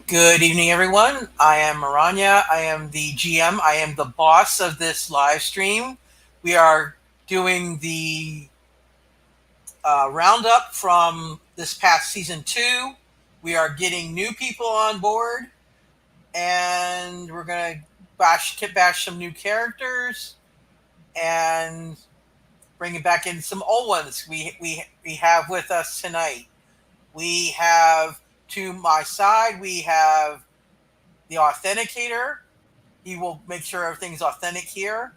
Good evening, everyone. I am Maranya. I am the GM. I am the boss of this live stream. We are doing the roundup from this past season two. We are getting new people on board, and we're gonna bash some new characters and bringing back in some old ones. We have with us tonight. We have to my side. We have the authenticator. He will make sure everything's authentic here.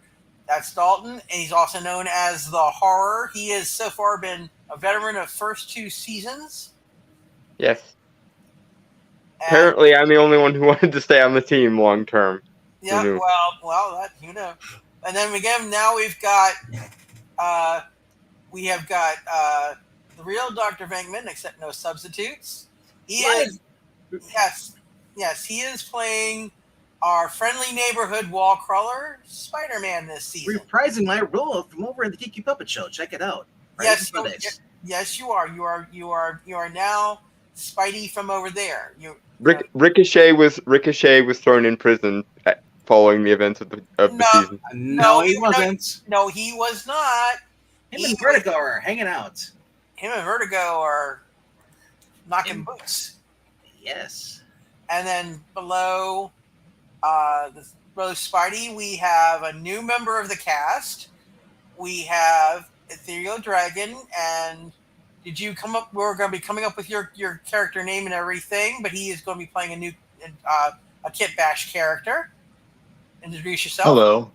That's Dalton, and he's also known as the Horror. He has so far been a veteran of first two seasons. Yes. And, Apparently, I'm the only one who wanted to stay on the team long term. yeah, that you know. And then again, now we've got the real Dr. Venkman, except no substitutes. He is he is playing our friendly neighborhood wall crawler, Spider-Man, this season. Reprising my role from over in the Geeky Puppet Show. Check it out. Yes, you are. You are now Spidey from over there. Ricochet was thrown in prison following the events of the season. No, he wasn't. No, he was not. Him and Vertigo are hanging out. Him and Vertigo are knocking boots. Yes. And then below Spidey, we have a new member of the cast. We have Ethereal Dragon, and did you come up? We're going to be coming up with your character name and everything, but he is going to be playing a new a Kit Bash character. Introduce yourself. Hello.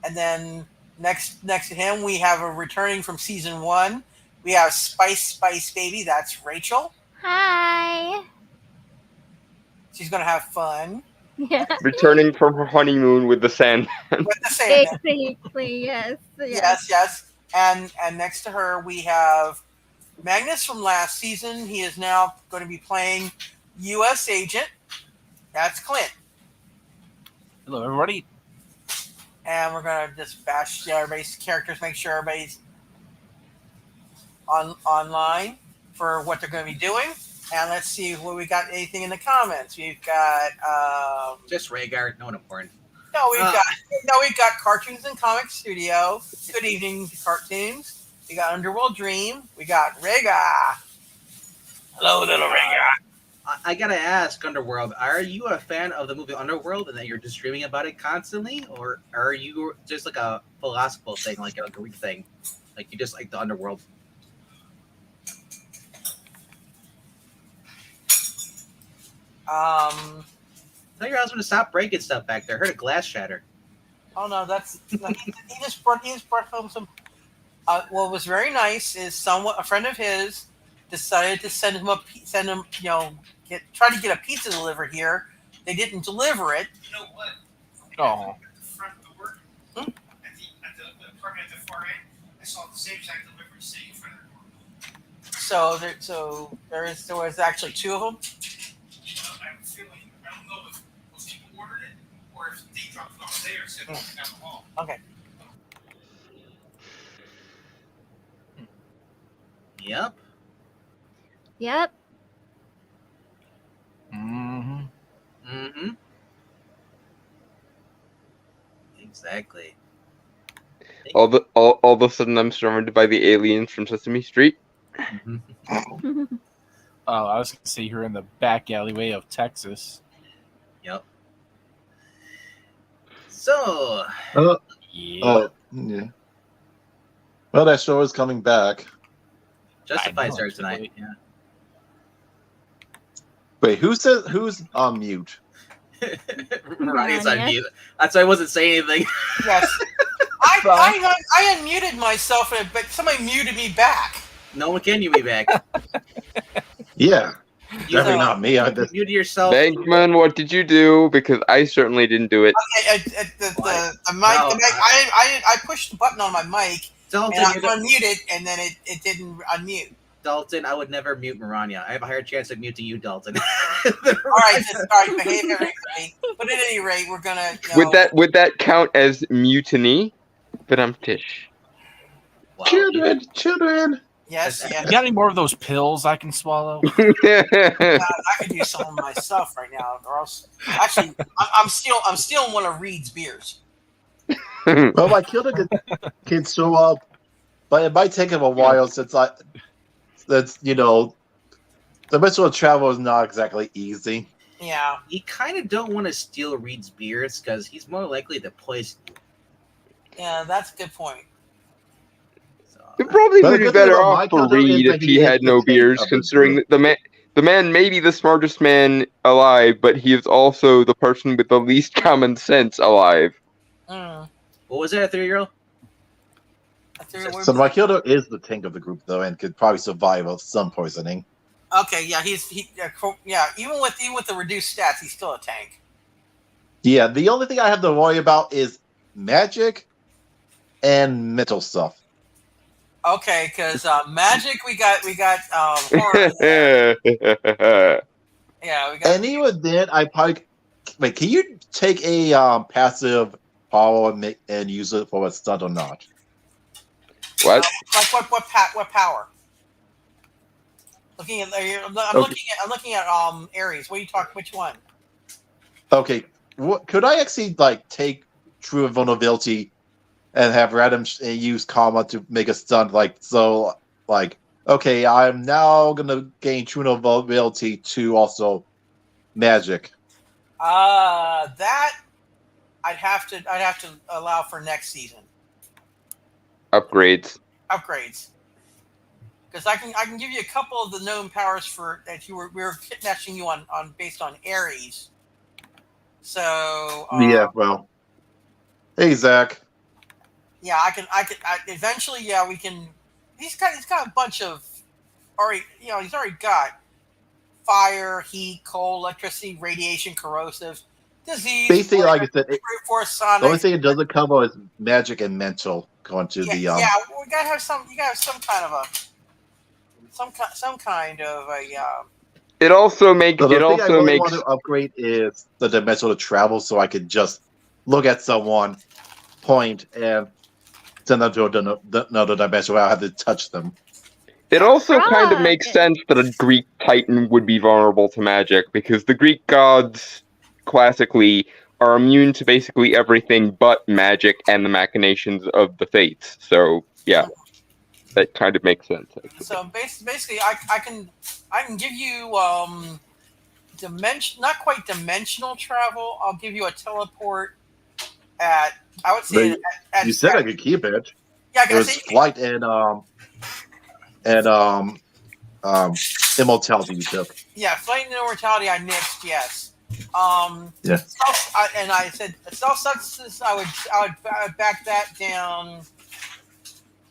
And then next to him, we have a returning from season 1. We have Spice Baby. That's Rachel. Hi. She's going to have fun. Yeah. Returning from her honeymoon with the Sandman. Exactly, yes. Yes. And next to her, we have Magnus from last season. He is now going to be playing U.S. Agent. That's Clint. Hello, everybody. And we're going to just bash everybody's characters, make sure everybody's online for what they're going to be doing. And let's see what we got. Anything in the comments? We've got just Rhaegar, no one important. We've got Cartoons and Comics Studio. Good evening, cartoons. We got Underworld Dream. We got Rhaegar. Hello, little Rhaegar. I gotta ask, Underworld, are you a fan of the movie Underworld and that you're just dreaming about it constantly, or are you just like a philosophical thing, like a Greek thing, like you just like the Underworld? Tell your husband to stop breaking stuff back there. I heard a glass shatter. Oh no, he just brought home some. What was very nice is a friend of his decided to send him try to get a pizza delivered here. They didn't deliver it. You know what? Oh. At the front door, at the apartment at the far end, I saw the same exact delivery sitting in front of the door. So there was actually two of them. I'm feeling. I don't know if those people ordered it or if they dropped it off there instead of walking down the hall. Okay. Yep. Mm-hmm. Exactly. All of a sudden, I'm surrounded by the aliens from Sesame Street. Oh, I was going to say you're in the back alleyway of Texas. Yep. So. Yeah. Yeah. Well, that show is coming back. Justified starts tonight. Yeah. Wait, who's on mute? Ryan's on mute. That's why I wasn't saying anything. Yes. I unmuted myself, but somebody muted me back. No one can mute me back. Yeah. Definitely not me. I just muted yourself. Bankman, what did you do? Because I certainly didn't do it. Okay, the mic. I pushed the button on my mic, Dalton, and I unmuted, and then it didn't unmute. Dalton, I would never mute Maranya. I have a higher chance of muting you, Dalton. all right, behave everybody. But at any rate, we're gonna. Would that count as mutiny? But I'm Tish. Wow. Children. Yes, You yes. got any more of those pills I can swallow? I could use some of myself right now, or else. Actually, I'm stealing one of Reed's beers. Well, my killer can show up, but it might take him a while since that's dimensional travel is not exactly easy. Yeah. You kind of don't want to steal Reed's beers because he's more likely to poison you. Yeah, that's a good point. So, It probably But would the be good thing better about off my for killer is Reed that if he is had the no tank beers, of the considering group. that the man may be the smartest man alive, but he is also the person with the least common sense alive. Mm. what was that, a 3-year-old? So my killer is the tank of the group, though, and could probably survive of some poisoning. Okay, yeah, yeah. Even with the reduced stats, he's still a tank. Yeah, the only thing I have to worry about is magic and mental stuff. Okay, because magic, we got horror there. Yeah, we got. And even then, I probably wait. Can you take a passive power and use it for a stunt or not? What? Like what power? Looking at I'm looking at Aries. What are you talking? Which one? Okay, could I actually take true vulnerability and have random use karma to make a stunt okay, I'm now gonna gain true vulnerability to also magic. That I'd have to allow for next season Upgrades. upgrades. Because I can give you a couple of the known powers for that we were matching you on based on Aries. So Yeah, well, hey Zach. yeah, I can eventually, yeah, we can. He's got a bunch of already. He's already got fire, heat, cold, electricity, radiation, corrosive, disease. Basically, like I said, brute force, the only sonic. thing it doesn't cover is magic and mental going to the Yeah, we gotta have some. You gotta have some kind of a some kind of a. It also makes So the thing I really makes want to upgrade is the dimensional travel, so I could just look at someone, point, and send them to another dimension where I have to touch them. it also kind of Frog. makes sense that a Greek Titan would be vulnerable to magic, because the Greek gods classically are immune to basically everything but magic and the machinations of the fates. So yeah, that kind of makes sense. Actually. So basically, I can give you not quite dimensional travel. I'll give you a teleport at, I would say But at you said I could keep it. yeah, I It gotta was say flight and immortality you took. yeah, flight and immortality I nixed, yes. Yeah. And I said self substance. I would back that down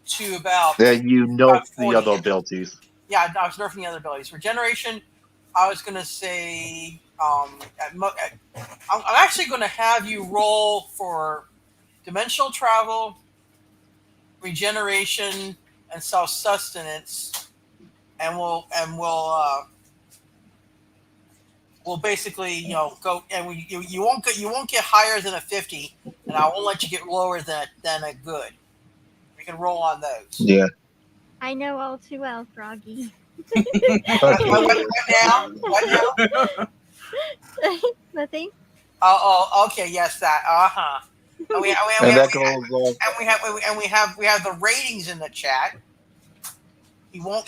to about Yeah, you know about the 40. other abilities. Yeah, I was nerfing the other abilities. Regeneration, I was gonna say I'm actually gonna have you roll for dimensional travel, regeneration, and self sustenance, and we'll basically go, and you won't get higher than a 50, and I won't let you get lower than a good. We can roll on those. Yeah. I know all too well, Froggy. What now? What now? Nothing. Oh, okay, yes, that. And we have the ratings in the chat. He won't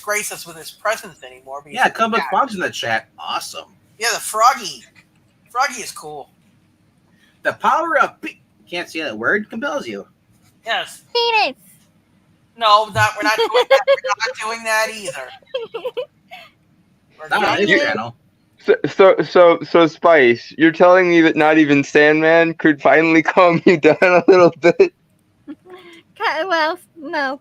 grace us with his presence anymore. Yeah, come with Frog's in the chat. Awesome. Yeah, the Froggy is cool. The power of can't say that word compels you. Yes. Penis. No, we're not doing that. We're not doing that either. Not on this channel. So Spice, you're telling me that not even Sandman could finally calm you down a little bit? Well, no.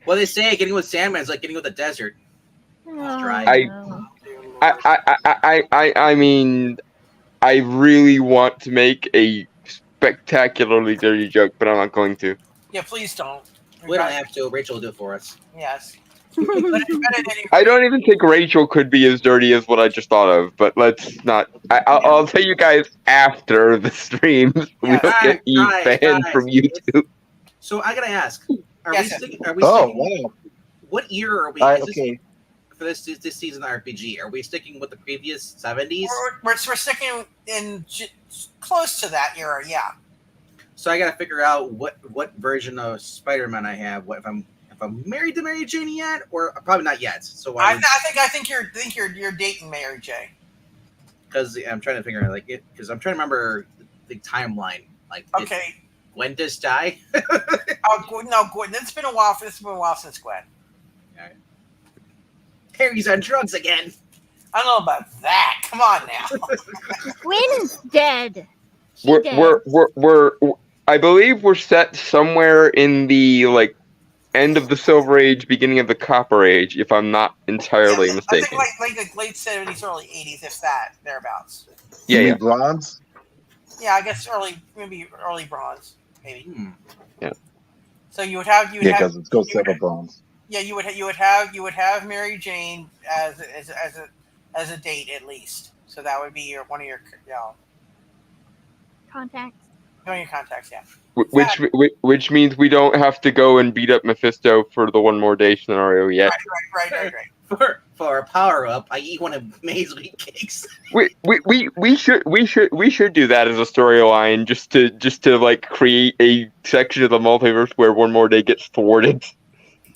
Well, they say getting with Sandman is like getting with the desert. Oh, dry. no. I mean, I really want to make a spectacularly dirty joke, but I'm not going to. Yeah, please don't. We don't have to. Rachel will do it for us. Yes. I don't even think Rachel could be as dirty as what I just thought of, but let's not. I'll tell you guys after the streams. We don't get banned from YouTube. So I gotta ask, Are Yes, we yes. sticking? Are we Oh sticking? wow! What year are we? All right, Is this okay. for this season RPG? Are we sticking with the previous 70s? We're sticking in close to that era. Yeah. So I got to figure out what version of Spider-Man I have. What if I'm married to Mary Jane yet, or probably not yet. So I think you're dating Mary J. because I'm trying to figure out because I'm trying to remember the timeline. Like, Okay. Gwen just die? Oh no, Gwen. It's been a while. It's been a while since Gwen. Harry's on drugs again. I don't know about that. Come on now. Gwen's dead. She We're, dead. we're I believe we're set somewhere in the like end of the Silver Age, beginning of the Copper Age, if I'm not entirely I mistaken. think like the late 70s, early 80s, if that thereabouts. Yeah, You yeah. mean bronze? Yeah, I guess maybe early bronze, maybe. Yeah. So you would have Yeah, because it's goes silver bronze. Yeah, you would have Mary Jane as a date at least. So that would be one of your Contacts. one of your contacts. Yeah. Which means we don't have to go and beat up Mephisto for the one more day scenario yet. Right. For a power up, I eat one of May's wheat cakes. We should do that as a storyline just to like create a section of the multiverse where one more day gets thwarted.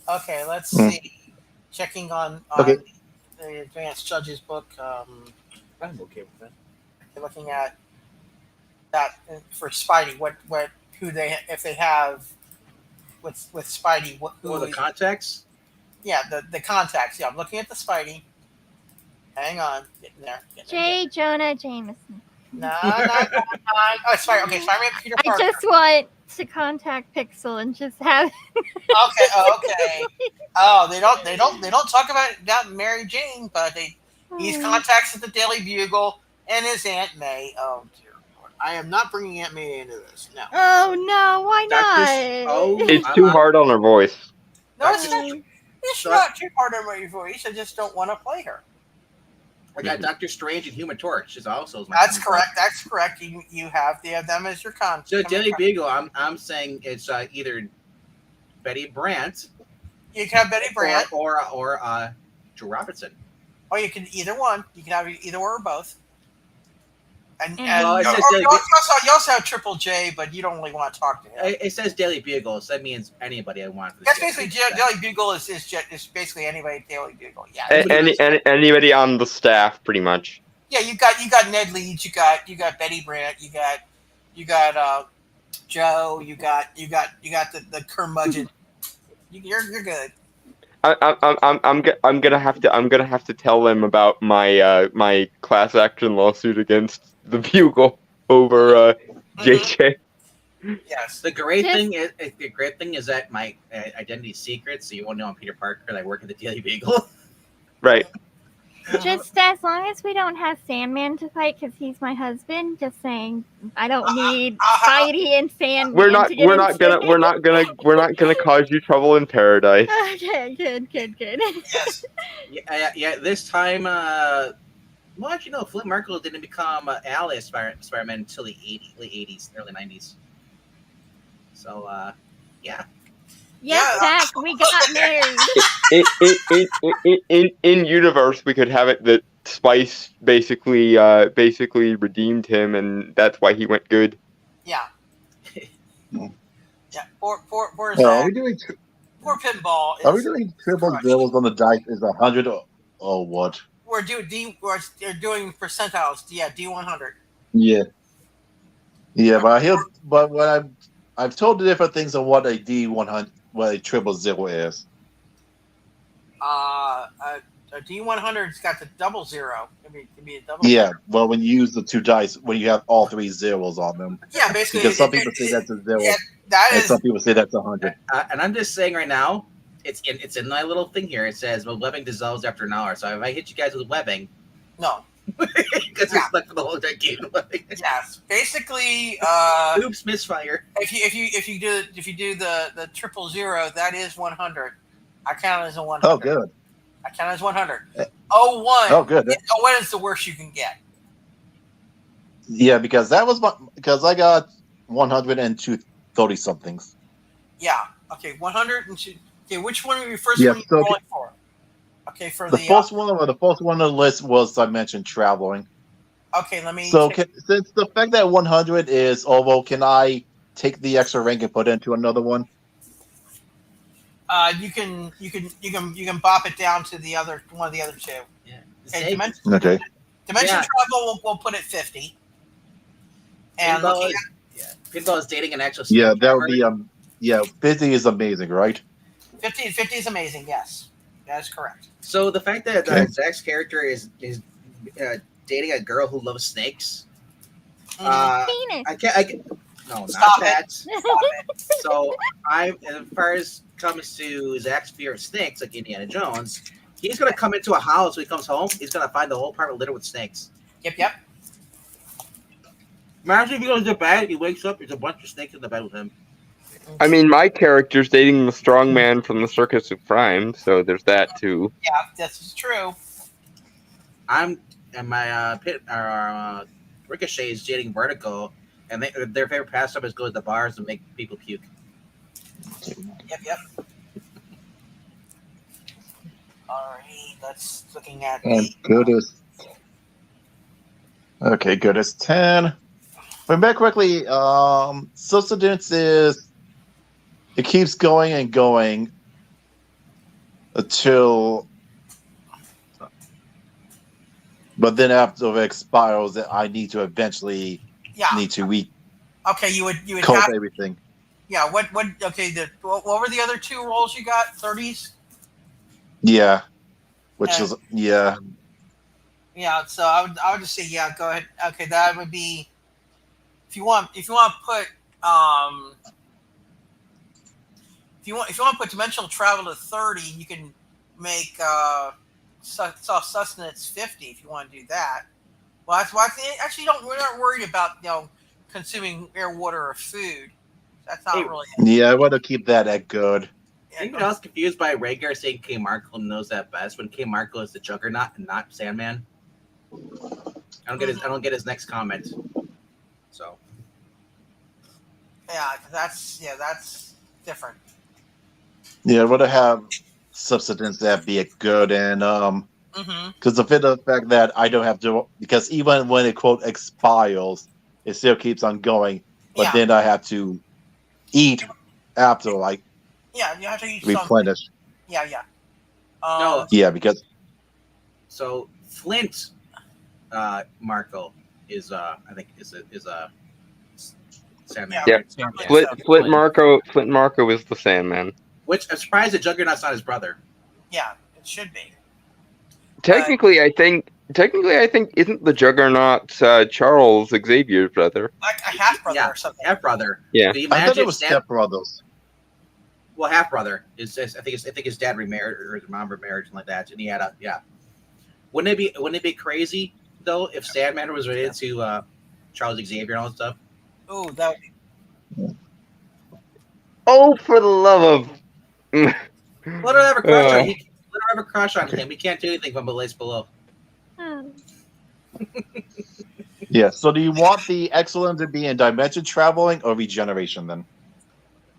Okay, let's see. Checking on Okay. the Advanced Judges book. I'm okay with that. Looking at that for Spidey. If they have with Spidey. The contacts? Yeah, the contacts. Yeah, I'm looking at the Spidey. Hang on, getting there. J. Jonah Jameson. No. Oh, Spider. Okay, Spider-Man, Peter I Parker. just want to contact Pixel and just have. Okay. Oh, they don't talk about Mary Jane, but he's contacts at the Daily Bugle and his Aunt May. Oh dear Lord, I am not bringing Aunt May into this. No. Oh no! Why not? It's too hard on her voice. No, it's not. It's not too hard on my voice. I just don't want to play her. I got Doctor Strange and Human Torch. Is also my. That's correct. That's correct. You have them as your contact. So Daily Bugle, I'm saying it's either Betty Brant. You can have Betty Brant or Joe Robertson. Or you can either one. You can have either or both. And Well, you also have Triple J, but you don't really want to talk to him. It says Daily Bugle, so that means anybody I want. That's basically Daily Bugle is basically anybody at Daily Bugle. Yeah. Anybody on the staff, pretty much. Yeah, you got Ned Leeds, you got Betty Brant, you got Joe, you got the curmudgeon. You're good. I'm gonna have to tell them about my my class action lawsuit against the Bugle over JJ. Yes. The great thing is that my identity is secret, so you won't know I'm Peter Parker and I work at the Daily Bugle. Right. Just as long as we don't have Sandman to fight, because he's my husband. Just saying, I don't need Spidey and Sandman. We're not gonna cause you trouble in paradise. Okay, good. Yes. Yeah. This time, well, actually, no. Flint Merkel didn't become ally Spider-Man until the late '80s, early '90s. So, yeah. Yes, Zach, we got married. In universe, we could have it that Spice basically redeemed him, and that's why he went good. Yeah. Yeah. Poor Are Zach. we doing? Poor Pinball. Are we doing triple zeros on the dice? Is 100 or what? We're doing percentiles. Yeah, D100. Yeah. Yeah, but what I've told the different things on what a D100, what a triple zero is. A D100's got the double zero. It can be a double. Yeah, well, when you use the two dice, when you have all three zeros on them. Yeah, basically. Because some people say that's a zero, and some people say that's 100. And I'm just saying right now, it's in my little thing here. It says, "Well, webbing dissolves after an hour." So if I hit you guys with webbing, no, because we're stuck for the whole decade. Yes, basically. Oops, misfire. If you do the 000, that is 100. I count it as a 100. Oh, good. I count it as 100. 01. Oh, good. 01 is the worst you can get. Yeah, because that was because I got 102 30 somethings. Yeah. Okay, 100 and two. Okay, which one were your first Yeah, one you so rolling for? Okay, for the first one on the list was dimension traveling. okay, let me So take, since the fact that 100 is oval, can I take the extra rank and put it into another one? you can bop it down to the other one of the other two. Yeah. Okay, dimension Okay. dimension Yeah. travel we'll put at 50. And looking Pinball is dating an actual Yeah, snake that would charmer. be 50 is amazing, right? at 50 is amazing. Yes, that is correct. So the fact that Okay. Zach's character is dating a girl who loves snakes, Penis. I can't. No, Stop not that. Stop it. So as far as comes to Zach's fear of snakes, like Indiana Jones, he's gonna come into a house when he comes home. He's gonna find the whole apartment littered with snakes. Yep. Imagine if he goes to bed, he wakes up, there's a bunch of snakes in the bed with him. I mean, my character's dating the strong man from the Circus of Crime, so there's that too. Yeah, that's true. And my Ricochet is dating Vertigo, and their favorite pastime is go to the bars and make people puke. Yep. Alright, that's looking at And the good as okay, good as 10. Remember correctly, subsistence is it keeps going and going until, but then after it expires, I need to eventually need to Okay, you would cope have everything. yeah. What okay? What were the other two rolls you got? 30s. Yeah, which is Yeah, so I would just say yeah. Go ahead. Okay, that would be if you want to put if you want to put dimensional travel to 30, you can make soft sustenance 50 if you want to do that. Well, that's why I think actually we're not worried about consuming air, water, or food. That's not really. Yeah, I want to keep that at good. Even I was confused by Rhaegar saying K. Markle knows that best when K. Markle is the Juggernaut and not Sandman. I don't get his next comment. So Yeah, that's different. Yeah, I want to have subsistence that be at good and because of the fact that I don't have to, because even when it quote expires, it still keeps on going. But then I have to eat after, like you have to eat replenish. Something. Yeah. no, Yeah, because so Flint Markle is I think is a Sandman. Yeah. Flint Marco is the Sandman. Which I'm surprised the Juggernaut's not his brother. Yeah, it should be. Technically, I think isn't the Juggernaut Charles Xavier's brother? Like a half brother or something. Half brother. Yeah. I thought it was stepbrothers. Well, half brother is I think his dad remarried or his mom remarried, something like that, and he had Wouldn't it be crazy though if Sandman was related to Charles Xavier and all that stuff? Oh, that would be. Oh, for the love of! Let her have a crush on him. Let her have a crush on him. He can't do anything from the lace below. Yeah. So, do you want the excellent to be in dimension traveling or regeneration then?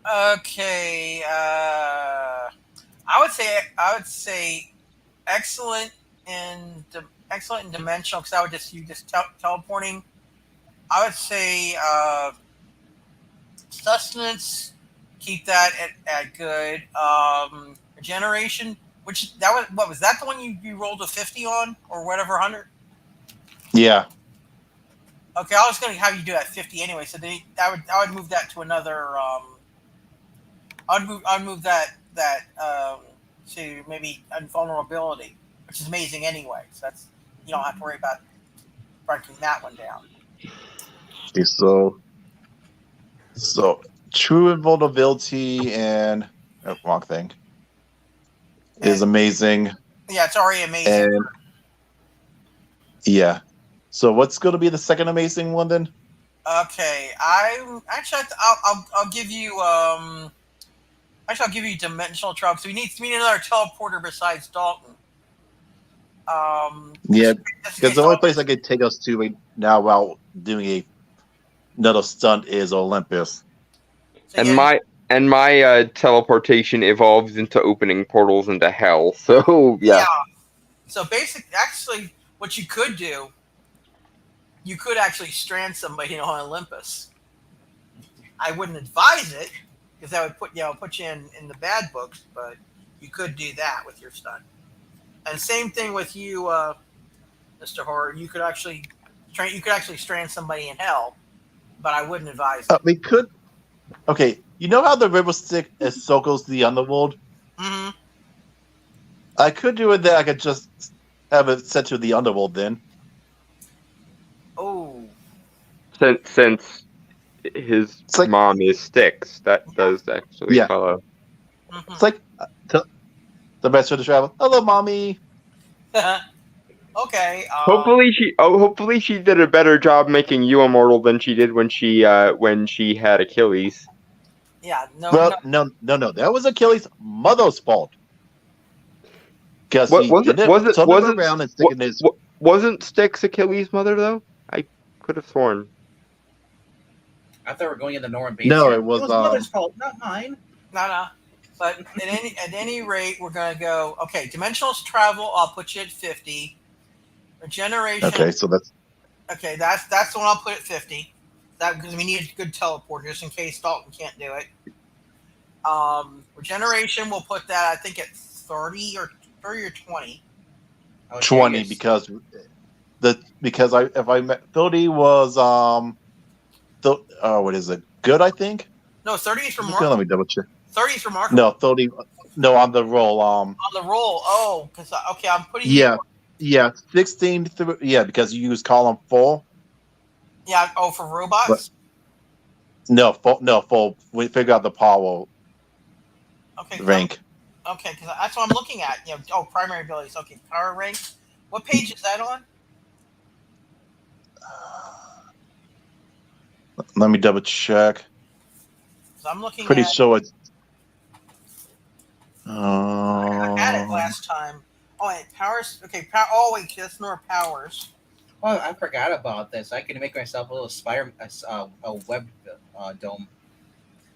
Okay. I would say excellent in dimensional because I would just teleporting. I would say sustenance. Keep that at good. Regeneration, which that was what was that the one you rolled a 50 on or whatever 100? Yeah. Okay, I was going to have you do that 50 anyway, so I would move that to another. I'd move that to maybe invulnerability, which is amazing anyway. So that's you don't have to worry about breaking that one down. Okay, so true invulnerability and wrong thing is amazing. Yeah, it's already amazing. And yeah. So what's going to be the second amazing one then? Okay, I'll give you I'll give you dimensional travel because we need another teleporter besides Dalton. Yeah, because the only place I could take us to right now while doing another stunt is Olympus. So and And my teleportation evolves into opening portals into hell. So yeah. So actually, what you could do, you could actually strand somebody on Olympus. I wouldn't advise it because that would put you in the bad books, but you could do that with your stunt. And same thing with you, Mr. Horror. You could actually strand somebody in hell, but I wouldn't advise it. We could. Okay, you know how the river stick circles the underworld? Mm-hmm. I could do it that I could just have it set to the underworld then. Oh. Since his like, mom is Styx, that does actually follow. Mm-hmm. It's like the best way to travel. Hello, mommy. Okay. Hopefully she did a better job making you immortal than she did when she had Achilles. Yeah. No. That was Achilles' mother's fault. Because he didn't turn him around and stick in his. Wasn't Styx Achilles' mother though? I could have sworn. I thought we were going in the Norman base. No, here. it was mother's fault, not mine. No. But at any rate, we're gonna go. Okay, dimensional travel. I'll put you at 50. Regeneration. Okay, so that's. Okay, that's the one I'll put at 50. That because we need a good teleport just in case Dalton can't do it. Regeneration, we'll put that I think at 30 or 20. 20 because if I met 30 was what is it? Good, I think. No, 30 is for Mark. Mark. Let me double check. 30 is for Mark. No, 30. No, on the roll. On the roll. Oh, because I'm putting. Yeah, 16 through. Yeah, because you use column 4. Yeah. Oh, for robots. Full. We figure out the power. Okay. Rank. Okay, because that's what I'm looking at. Primary abilities. Okay, power rank. What page is that on? Let me double check. I'm looking. Pretty sure it's. I had it last time. Oh, wait, powers. Okay, oh wait, that's more powers. Oh, I forgot about this. I can make myself a little a web dome.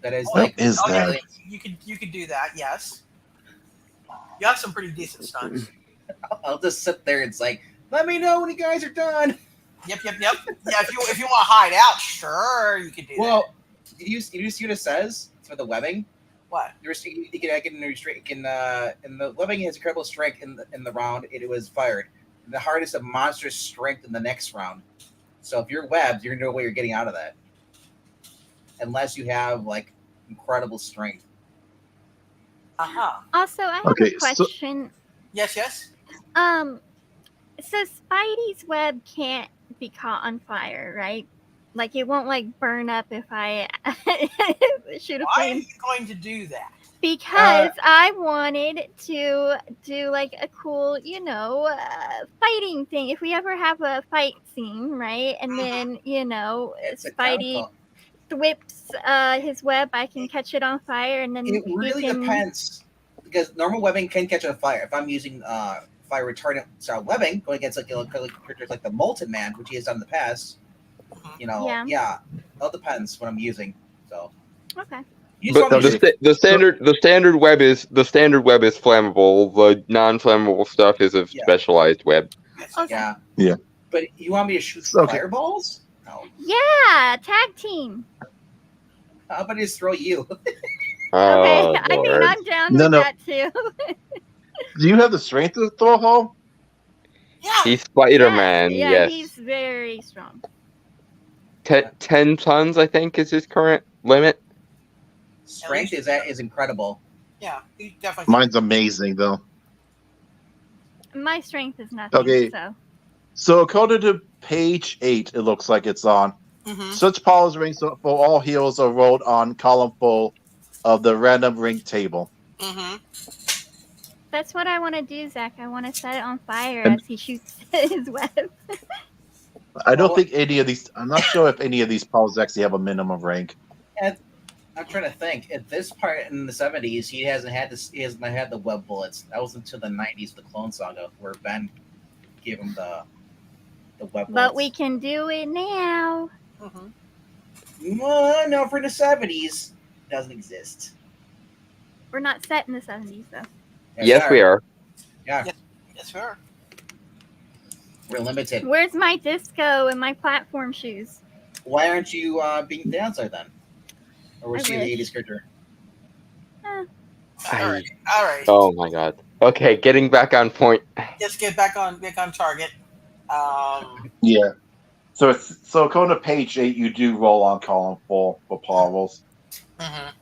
That is that? Yeah, you could do that. Yes. You have some pretty decent stunts. I'll just sit there. It's like, let me know when you guys are done. Yep. Yeah, if you want to hide out, sure, you could do that. Well, you see what it says for the webbing? What? In the webbing has incredible strength in the round it was fired. And the hardest of monstrous strength in the next round. So if you're webbed, you're gonna know what you're getting out of that. Unless you have like incredible strength. Also, I have a question. Yes. So Spidey's web can't be caught on fire, right? Like it won't like burn up if I shoot a flame. Why are you going to do that? Because I wanted to do like a cool, fighting thing. If we ever have a fight scene, right? And then, Spidey whips his web, I can catch it on fire, and then it really depends. Because normal webbing can catch on fire. If I'm using fire retardant style webbing, going against characters like the Molten Man, which he has done in the past, it all depends what I'm using. So okay. But the standard web is flammable. The non-flammable stuff is a specialized web. Okay. Yeah. But you want me to shoot fireballs? No. Yeah, tag team. How about I just throw you? Okay, I mean I'm down with that too. Do you have the strength to throw home? Yeah. He's Spider-Man. Yeah, yes. He's very strong. 10 tons, I think, is his current limit. Strength is incredible. Yeah, he definitely. Mine's amazing though. My strength is nothing. Okay. So according to page 8, it looks like it's on. Mm-hmm. Such powers rings for all heroes are rolled on column 4 of the random ring table. Mm-hmm. That's what I want to do, Zach. I want to set it on fire as he shoots his web. I don't think any of these. I'm not sure if any of these powers actually have a minimum rank. I'm trying to think. At this part in the 70s, he hasn't had this. He hasn't had the web bullets. That was until the 90s, the Clone Saga, where Ben gave him the web bullets. But we can do it now. Mm-hmm. Well, no, for the 70s, doesn't exist. We're not set in the 70s, though. Yes, we are. Yeah, Yes, we are. we're limited. Where's my disco and my platform shoes? Why aren't you being dancer then? Or was I she the wish. 80s character? All right. All right. Oh my god. Okay, getting back on point. Let's get back on target. Yeah. So according to page 8, you do roll on column 4 for Pauls. Mhm.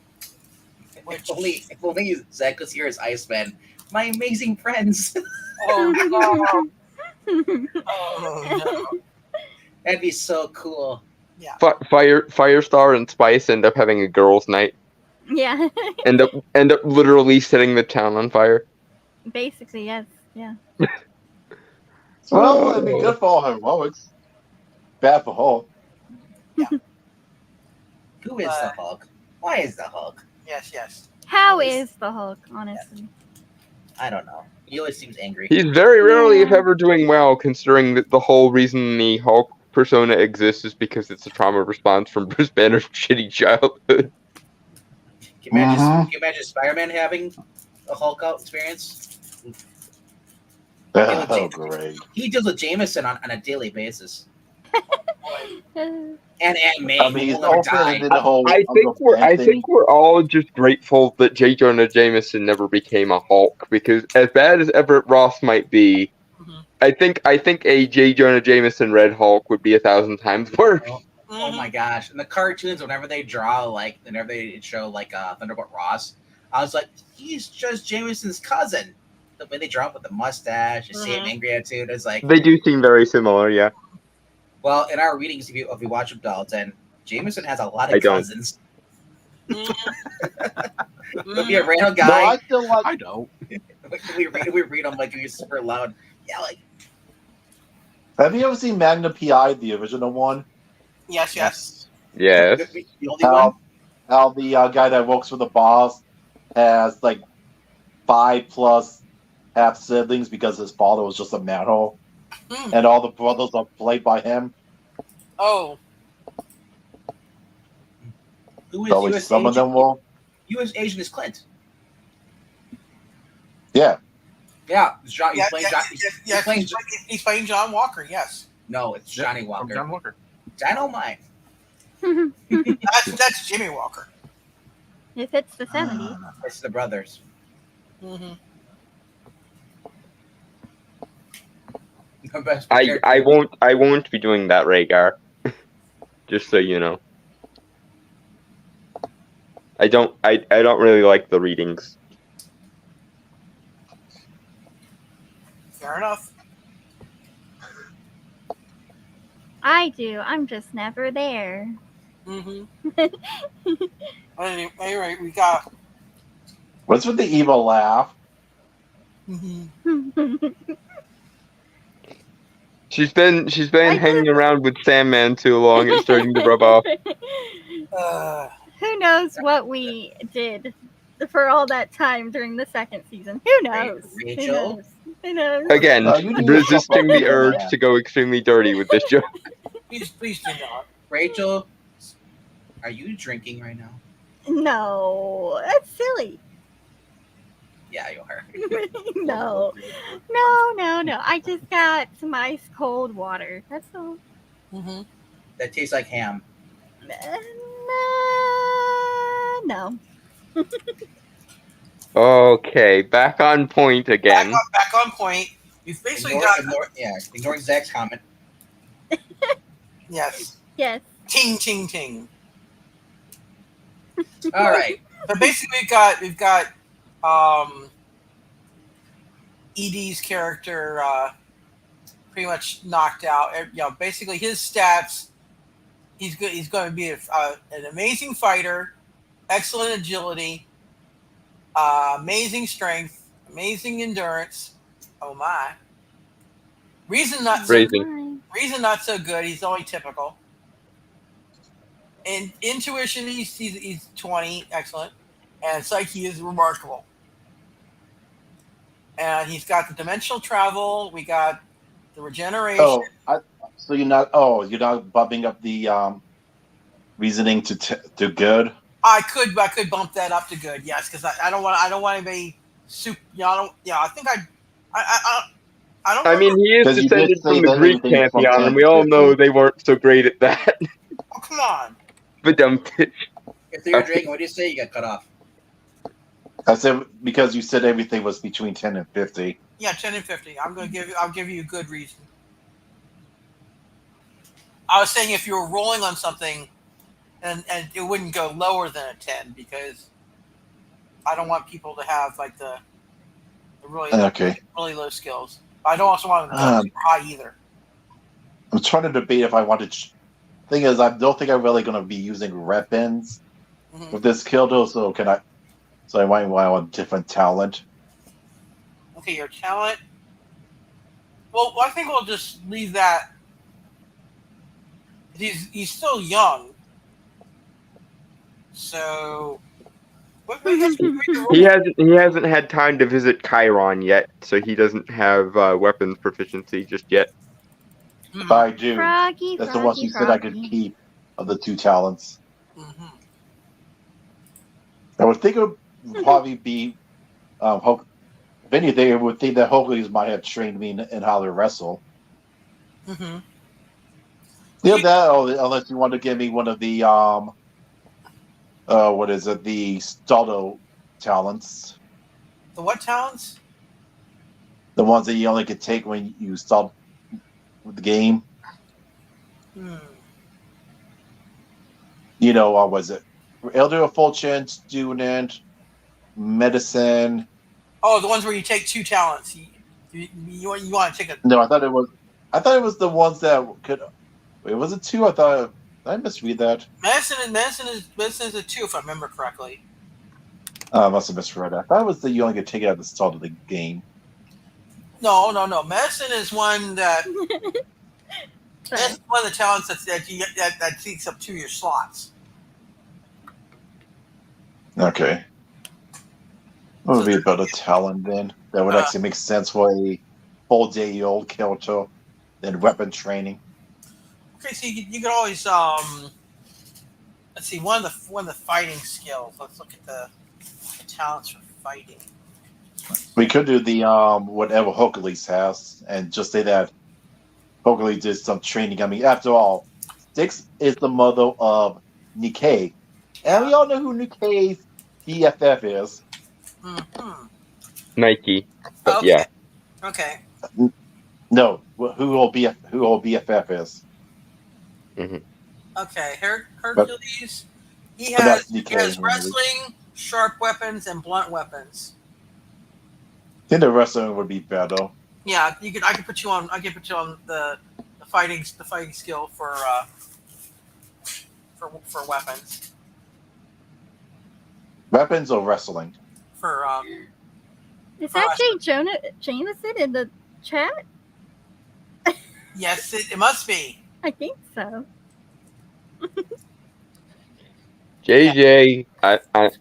If only Zach was here as Iceman. My amazing friends. Oh no! Oh no! That'd be so cool. Firestar and Spice end up having a girls' night. Yeah. End up literally setting the town on fire. Basically, yes. Yeah. Well, it'd be good for all heroics. Bad for Hulk. Who is the Hulk? Why is the Hulk? Yes. How is the Hulk, honestly? I don't know. He always seems angry. He's very rarely, if ever, doing well, considering that the whole reason the Hulk persona exists is because it's a trauma response from Bruce Banner's shitty childhood. Can you imagine Spider-Man having a Hulk out experience? Oh, great. He deals with Jameson on a daily basis. And May. I mean, he's will never also die. did the whole. I think we're all just grateful that J. Jonah Jameson never became a Hulk, because as bad as Everett Ross might be, I think a J. Jonah Jameson Red Hulk would be 1,000 times worse. Oh my gosh! In the cartoons, whenever they show Thunderbolt Ross, I was like, he's just Jameson's cousin. The way they draw him with the mustache, the same angry attitude, it's like They do seem very similar, yeah. Well, in our readings, if you watch Dalton, Jameson has a lot of cousins. He'll be a random guy. No, I still like. I don't. we read him like he's super loud. Yeah, like. Have you ever seen Magnum PI, the original one? Yes. Yes. The only one. How the guy that works for the boss has like 5+ half siblings because his father was just a manhole, and all the brothers are played by him. Oh. Who is So U.S. some of agent? them will. U.S. agent is Clint. Yeah. Yeah, he's playing John Walker. Yes. No, it's Johnny From Walker. John Walker. Dynamite. That's Jimmy Walker. If it's the 70s. It's the brothers. Mm-hmm. The best I won't be doing that, Rhaegar. Just so you know. I don't really like the readings. Fair enough. I do. I'm just never there. Anyway, we got. What's with the evil laugh? She's been hanging around with Sandman too long. It's starting to rub off. Who knows what we did for all that time during the second season? Who knows? Rachel? Who knows? Again, resisting the urge to go extremely dirty with this joke. Please do not. Rachel, are you drinking right now? No, that's silly. Yeah, you are. No. I just got some ice cold water. That's all. That tastes like ham. No. Okay, back on point again. Back on point. We've basically ignoring Zach's comment. Yes. Yes. Ting, ting, ting. All right. But basically, we've got Edie's character pretty much knocked out. Basically his stats. He's good. He's going to be an amazing fighter, excellent agility, amazing strength, amazing endurance. Oh my! Reason not so good. He's only typical. And intuition, he's 20, excellent, and psyche is remarkable. And he's got the dimensional travel. We got the regeneration. So you're not bumping up the reasoning to good. I could bump that up to good, yes, because I don't want anybody super. I think I don't I mean, remember. he is Because you did descended say from the that Greek everything from pantheon, 10 and we to all know 50. they weren't so great at that. Oh, come on. But If you're drinking, what do you say? You got cut off. I said because you said everything was between 10 and 50. Yeah, 10 and 50. I'll give you a good reason. I was saying if you were rolling on something, and it wouldn't go lower than a 10 because I don't want people to have like the really Okay. really low skills. I don't also want them to go super high either. I'm trying to debate if I want to. Thing is, I don't think I'm really going to be using weapons Mhm. with this kill though. So can I? So I might want a different talent. Okay, your talent. Well, I think we'll just leave that. He's still young, so. I guess we can roll. he hasn't had time to visit Chiron yet, so he doesn't have weapons proficiency just yet. If I do, Froggy, that's the ones froggy, you said I could froggy. keep of the two talents. Mm-hmm. I would think it would probably be. If anything, I would think that Hercules might have trained me in how to wrestle. Mm-hmm. Yeah, that unless you want to give me one of the what is it? The Staldo talents, The what talents? the ones that you only can take when you start the game. Hmm. You know, what was it? Elder of Fortune, student, medicine. Oh, the ones where you take two talents. You want to take a. No, I thought it was. I thought it was the ones that could. Wait, was it two? I thought. Did I misread that? Medicine is a 2 if I remember correctly. I must have misread that. I thought it was that you only could take it at the start of the game. No. Medicine is one that. That's one of the talents that takes up 2 of your slots. Okay. What would be a better talent then? That would actually make sense for a full-day-old character than weapon training. Okay, so you could always let's see one of the fighting skills. Let's look at the talents for fighting. We could do the whatever Hercules has and just say that Hercules did some training. I mean, after all, Styx is the mother of Nikkei. And we all know who Nikkei's BFF is. Mm-hmm. Nike. But Okay. yeah. Okay. No, who BFF is. Mm-hmm. Okay. Hercules. He has wrestling, sharp weapons, and blunt weapons. I think the wrestling would be better. Yeah, I could put you on. I could put you on the fighting skill for weapons. Weapons or wrestling? For Is that Jameson in the chat? yes, it must be. I think so. JJ,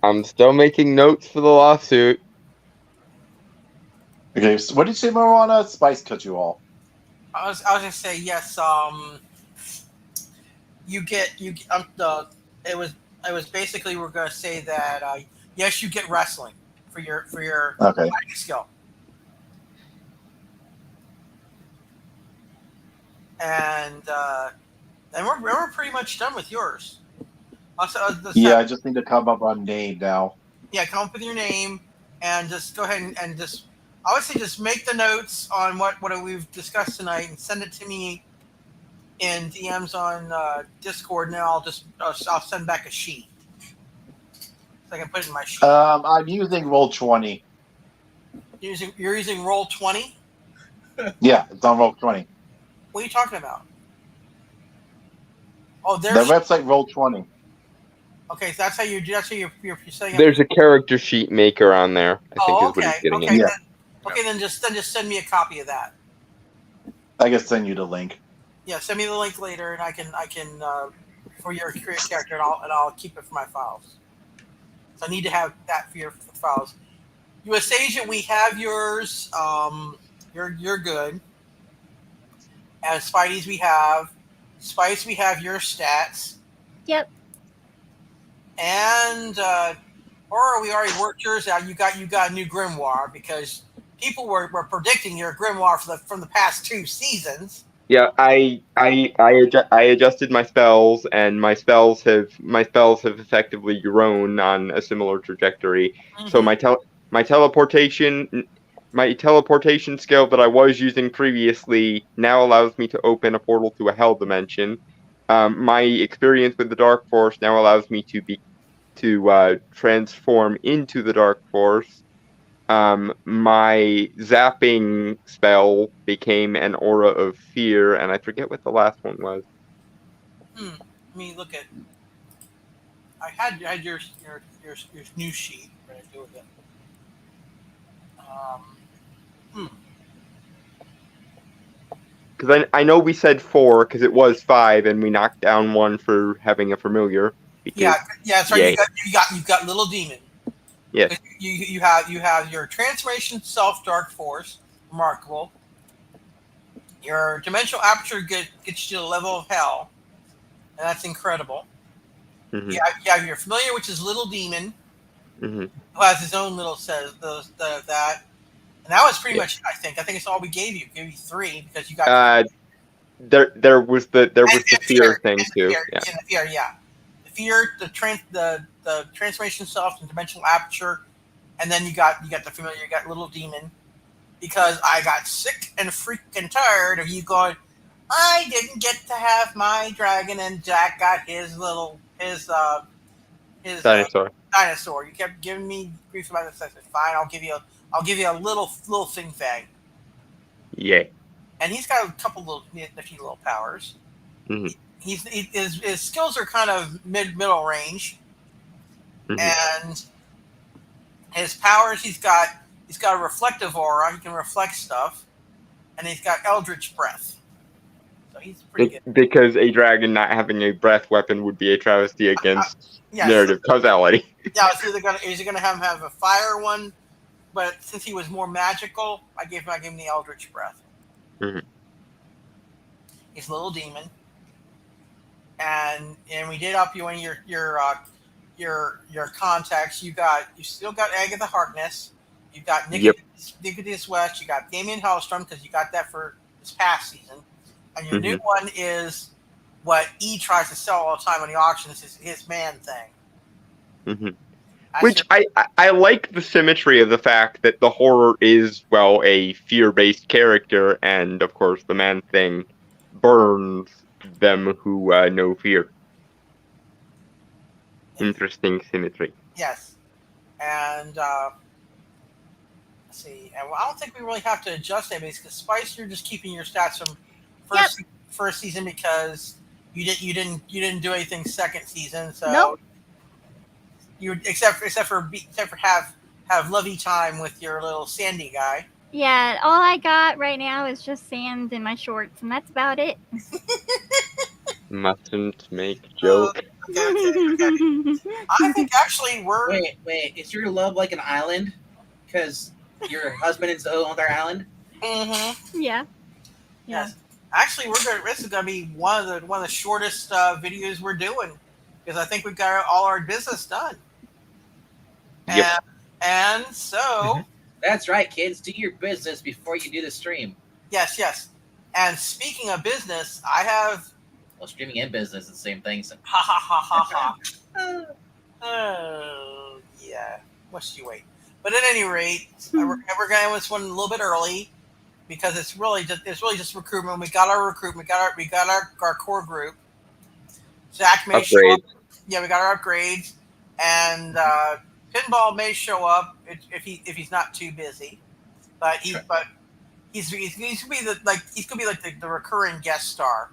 I'm still making notes for the lawsuit. Okay, so what did you say, Marwana? Spice cut you off. I was gonna say yes. It was basically we're gonna say that yes, you get wrestling for your Okay. fighting skill, and we're pretty much done with yours. Also, I just need to come up on name now. Yeah, come up with your name and just go ahead and just. I would say just make the notes on what we've discussed tonight and send it to me in DMs on Discord, and then I'll send back a sheet so I can put it in my sheet. I'm using Roll20. You're using Roll20? Yeah, it's on Roll20. What are you talking about? Oh, The there's website Roll20. okay. So that's how you're setting up. There's a character sheet maker on there, I think is what he's getting okay. at. Then just send me a copy of that. I can send you the link. Yeah, send me the link later, and I can for your create character, and I'll keep it for my files. So I need to have that for your files. U.S. Agent, we have yours. You're good. And Spidey's, we have Spice. We have your stats. Yep. And Aura, we already worked yours out. You got a new grimoire because people were predicting your grimoire from the past 2 seasons. Yeah, I adjusted my spells, and my spells have effectively grown on a similar trajectory. So my teleportation skill that I was using previously now allows me to open a portal to a hell dimension. My experience with the Dark Force now allows me to transform into the Dark Force. My zapping spell became an aura of fear, and I forget what the last one was. Let me look at. I had your new sheet. What did I do with it? Because I know we said 4 because it was 5, and we knocked down 1 for having a familiar. Because, Yeah, that's right. yay. You got Little Demon. Yes. You have your transformation self Dark Force, remarkable. Your dimensional aperture gets you to the level of hell, and that's incredible. Mm-hmm. You have your familiar, which is Little Demon, Mm-hmm. who has his own little set of that. And that was pretty much it, I think. I think it's all we gave you. Gave you 3 because you got there was the fear thing too. The fear, the transformation self, and dimensional aperture, and then you got the familiar. You got Little Demon, because I got sick and freaking tired of you going. I didn't get to have my dragon, and Jack got his Dinosaur. Dinosaur. You kept giving me grief about this. I said, fine, I'll give you a little thing thing. Yeah. And he's got a couple nifty little powers. Mm-hmm. His skills are kind of middle range, and his powers he's got a reflective aura. He can reflect stuff, and he's got Eldritch Breath. So he's pretty good. Because a dragon not having a breath weapon would be a travesty against narrative causality. Yeah, it's either gonna have him have a fire one, but since he was more magical, I gave him the Eldritch Breath. Mm-hmm. He's a Little Demon, and we did up you in your contacts. You still got Agatha Harkness. You got Nicodemus West. You got Damian Hellstrom because you got that for this past season, and your new one is what E tries to sell all the time on the auctions, is his man thing. Mm-hmm. Which I like the symmetry of the fact that the horror is, well, a fear-based character, and of course the man thing burns them who know fear. Interesting symmetry. Yes. And let's see. And I don't think we really have to adjust that because Spice, you're just keeping your stats from first season because you didn't do anything second season. So nope. You except for have lovey time with your little Sandy guy. Yeah, all I got right now is just sand in my shorts, and that's about it. Mustn't make joke. Okay. I think actually we're... Wait. Is your love like an island? Because your husband is on their island? Mm-hmm. Yeah. Yes. Actually, this is gonna be one of the shortest videos we're doing because I think we've got all our business done. Yep. And so... That's right, kids. Do your business before you do the stream. Yes. And speaking of business, I have... Well, streaming and business is the same thing. So. Ha. Oh, yeah. What you wait? But at any rate, we're going to end this one a little bit early because it's really just recruitment. We got our recruitment. We got our core group. Zach may show up. Yeah, we got our upgrades, and Pinball may show up if he's not too busy. But he's gonna be the recurring guest star.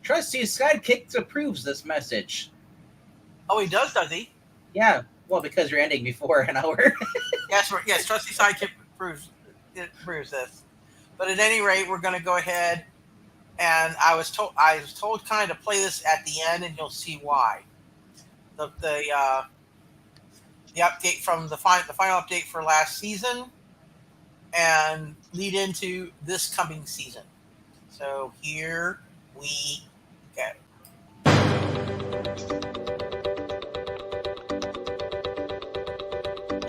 Trusty's sidekick approves this message. Oh, he does he? Yeah. Well, because you're ending before an hour. Yes. Trusty sidekick proves this. But at any rate, we're going to go ahead, and I was told kind of to play this at the end, and you'll see why. The update from the final update for last season, and lead into this coming season. So here we go.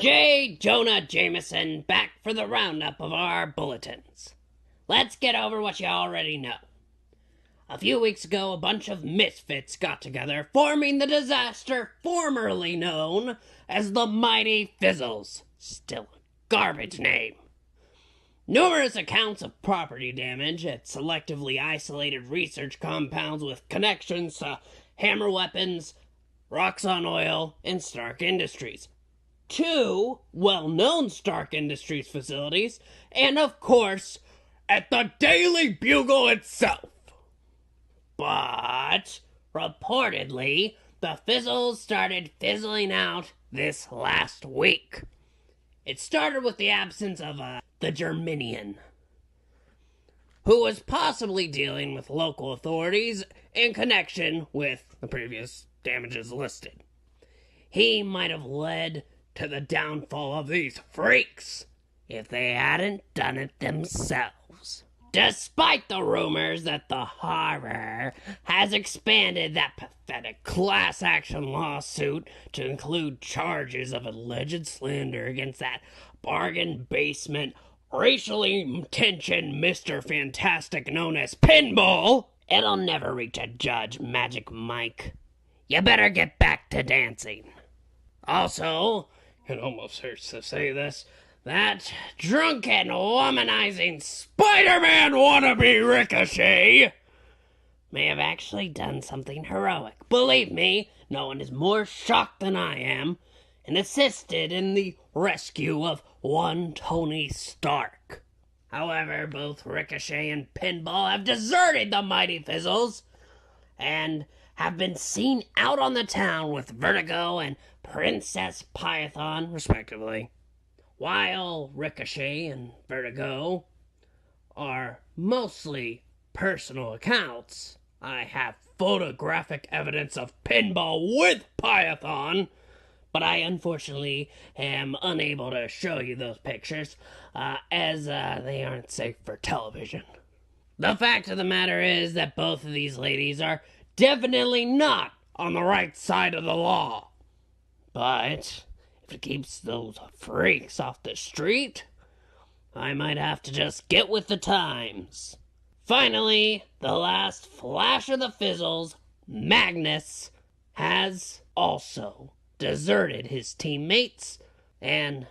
J. Jonah Jameson back for the roundup of our bulletins. Let's get over what you already know. A few weeks ago, a bunch of misfits got together, forming the disaster formerly known as the Mighty Fizzles. Still a garbage name. Numerous accounts of property damage at selectively isolated research compounds with connections to Hammer Weapons, Roxxon Oil, and Stark Industries. 2 well-known Stark Industries facilities, and of course, at the Daily Bugle itself. But, reportedly, the fizzles started fizzling out this last week. It started with the absence of the Germanian, who was possibly dealing with local authorities in connection with the previous damages listed. He might have led to the downfall of these freaks if they hadn't done it themselves. Despite the rumors that the horror has expanded that pathetic class action lawsuit to include charges of alleged slander against that bargain basement, racially tensioned Mr. Fantastic known as Pinball, it'll never reach a judge, Magic Mike. You better get back to dancing. Also, it almost hurts to say this, that drunken, womanizing Spider-Man wannabe Ricochet may have actually done something heroic. Believe me, no one is more shocked than I am, and assisted in the rescue of one Tony Stark. However, both Ricochet and Pinball have deserted the Mighty Fizzles, and have been seen out on the town with Vertigo and Princess Python, respectively. While Ricochet and Vertigo are mostly personal accounts, I have photographic evidence of Pinball with Python, but I unfortunately am unable to show you those pictures, as they aren't safe for television. The fact of the matter is that both of these ladies are definitely not on the right side of the law. But if it keeps those freaks off the street, I might have to just get with the times. Finally, the last flash of the fizzles, Magnus, has also deserted his teammates and,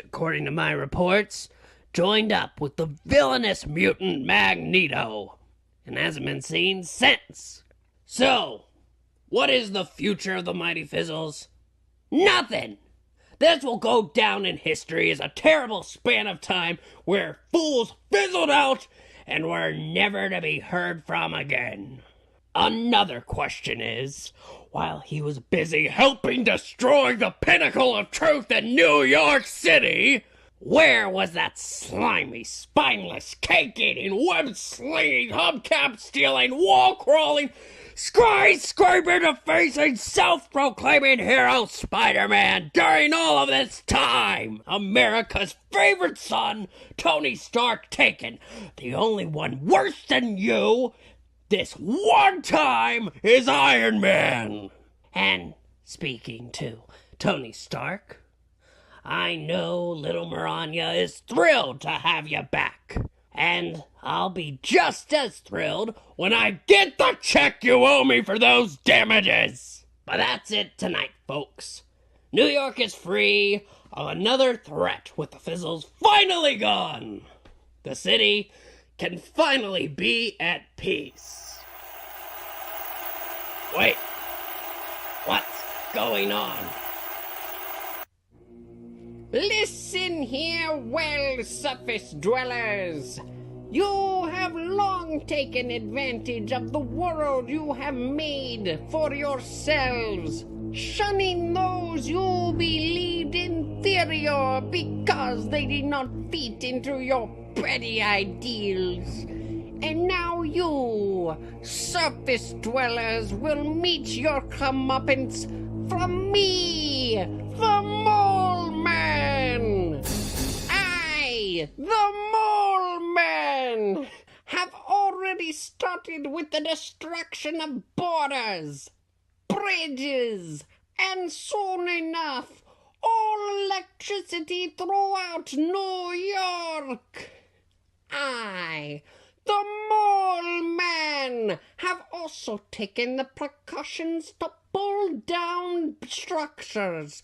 according to my reports, joined up with the villainous mutant Magneto and hasn't been seen since. So, what is the future of the Mighty Fizzles? Nothing! This will go down in history as a terrible span of time where fools fizzled out and were never to be heard from again. Another question is, while he was busy helping destroy the pinnacle of truth in New York City, where was that slimy, spineless, cake-eating, web-slinging, hubcap-stealing, wall-crawling, skyscraper-defacing, self-proclaiming hero Spider-Man during all of this time? America's favorite son, Tony Stark, taken. The only one worse than you, this one time, is Iron Man. And speaking to Tony Stark, I know little Miranya is thrilled to have you back. And I'll be just as thrilled when I get the check you owe me for those damages. But that's it tonight, folks. New York is free of another threat with the fizzles finally gone. The city can finally be at peace. Wait, what's going on? Listen here, well, surface dwellers. You have long taken advantage of the world you have made for yourselves, shunning those you believed inferior because they did not fit into your petty ideals. And now you, surface dwellers, will meet your comeuppance from me, the Mole Man. I, the Mole Man, have already started with the destruction of borders, bridges, and soon enough, all electricity throughout New York. I, the Mole Man, have also taken the precautions to pull down structures,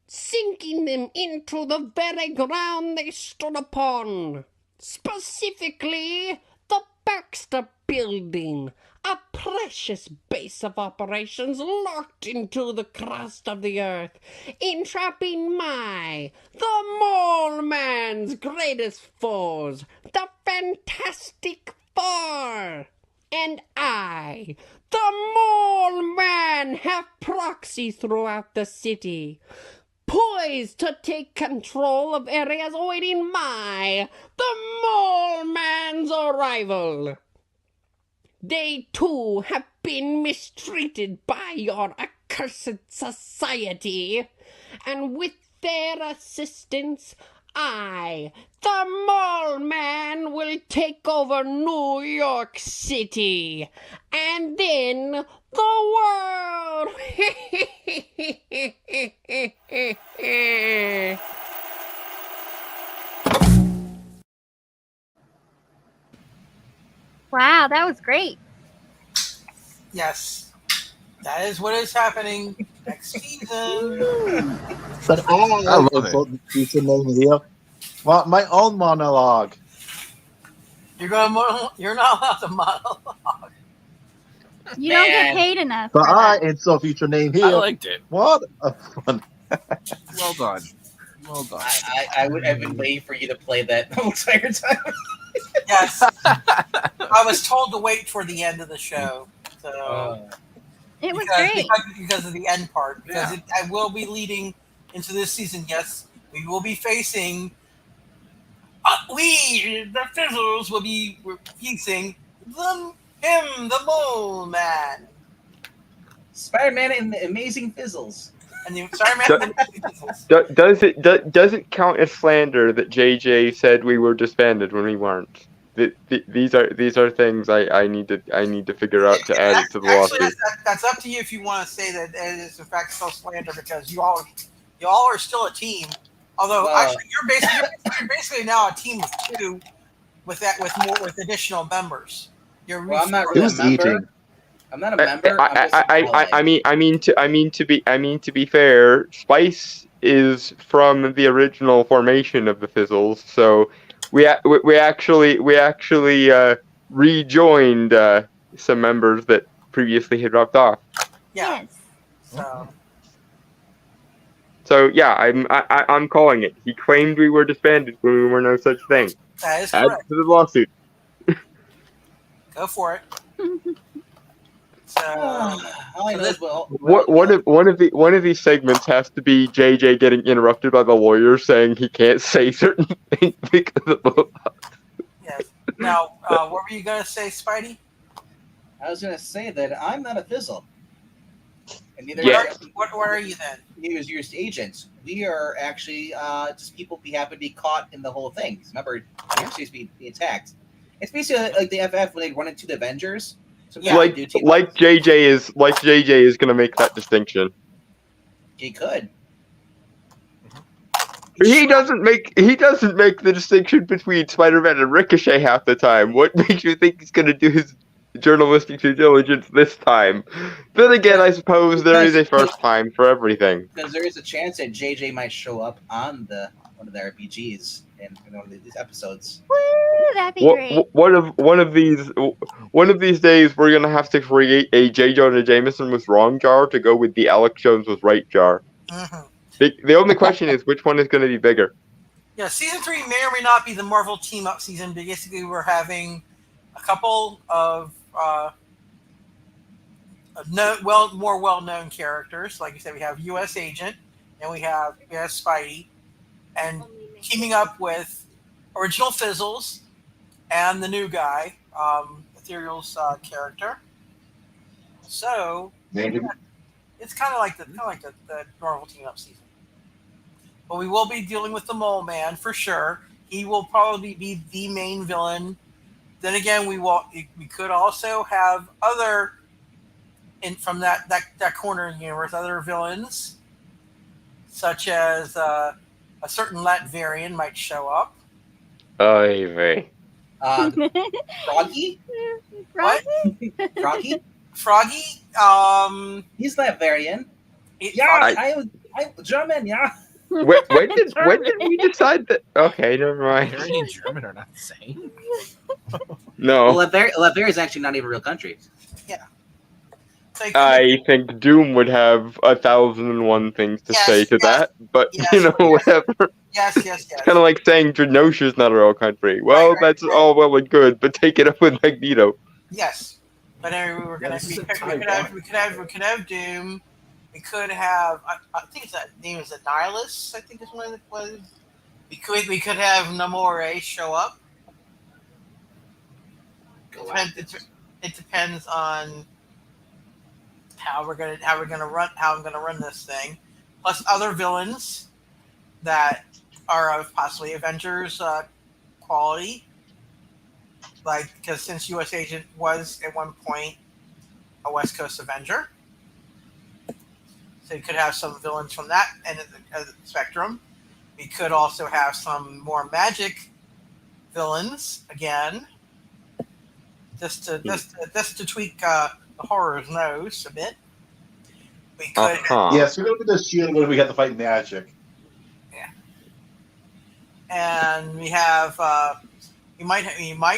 sinking them into the very ground they stood upon. Specifically, the Baxter Building, a precious base of operations locked into the crust of the earth, entrapping the Mole Man's greatest foes, the Fantastic Four. And I, the Mole Man, have proxy throughout the city, poised to take control of areas awaiting the Mole Man's arrival. They too have been mistreated by your accursed society, and with their assistance, I, the Mole Man, will take over New York City, and then the world. Wow, that was great. Yes, that is what is happening next season. But I love it. future name here. Well, my own monologue. You're not allowed to monologue. You don't get paid enough. But for I, that. and so future name I here. liked it. What a fun. Well done. Well done. I've been waiting for you to play that the entire time. Yes, I was told to wait for the end of the show. So It was great. because of the end part. Because I will be leading into this season. Yes, we will be facing. The Fizzles will be facing the Mole Man, Spider-Man and the Amazing Fizzles. and the Spider-Man and the Amazing Fizzles. Does it count as slander that JJ said we were disbanded when we weren't? These are things I need to figure out to add it to the lawsuit. That's up to you if you want to say that it is in fact still slander, because you all are still a team. Although actually you're basically now a team of two with additional members. I'm not really a member. I'm not a member. To be fair, Spice is from the original formation of the Fizzles, so we actually rejoined some members that previously had dropped off. Yeah. Yes. So yeah, I'm calling it. He claimed we were disbanded when we were no such thing. That is Add correct. to the lawsuit. Go for it. So one of these segments has to be JJ getting interrupted by the lawyer saying he can't say certain things because of both. Yes. Now, what were you gonna say, Spidey? I was gonna say that I'm not a Fizzle. And neither What are you then? Neither is your agents. We are actually just people who happen to be caught in the whole thing. Remember, you're supposed to be attacked. It's basically like the FF when they run into the Avengers. Like JJ is gonna make that distinction. He could. He doesn't make the distinction between Spider-Man and Ricochet half the time. What makes you think he's gonna do his journalistic due diligence this time? Then again, I suppose there is a first time for everything. Because there is a chance that JJ might show up on one of the RPGs in one of these episodes. Woo, that'd be great. One of these days, we're gonna have to create a J. Jonah Jameson was wrong jar to go with the Alex Jones was right jar. Mm-hmm. The only question is which one is going to be bigger. Yeah, season 3 may or may not be the Marvel team up season. But basically, we're having a couple of more well-known characters. Like you said, we have U.S. Agent, and we have Spidey, and teaming up with original Fizzles and the new guy, Ethereal's character. So it's kind of like the Marvel team up season. But we will be dealing with the Mole Man for sure. He will probably be the main villain. Then again, we could also have other from that corner of the universe, other villains. such as a certain Latvian might show up. Oy vey. Froggy? What? Froggy? Froggy? He's Latvian. Yeah, Froggy? I'm German, yeah. When did we decide that? Okay, never mind. Hungarian and German are not the same. No. Well, Latveria is actually not even a real country. Yeah. So I think Doom would have 1,001 things to say to that, but whatever. Yes. It's kind of like saying Drenosha's not a real country. Well, that's all well and good, but take it up with Magneto. Yes, but anyway, we could have Doom. We could have I think his name is Annihilus. I think is one it was. We could have Namore show up. It depends on how I'm gonna run this thing. Plus other villains that are of possibly Avengers quality. Like, because since U.S. Agent was at one point a West Coast Avenger, so you could have some villains from that end of the spectrum. We could also have some more magic villains again, just to tweak the horror's nose a bit. We could. Yes, we're going to the shield when we have to fight magic. Yeah, and we have. You might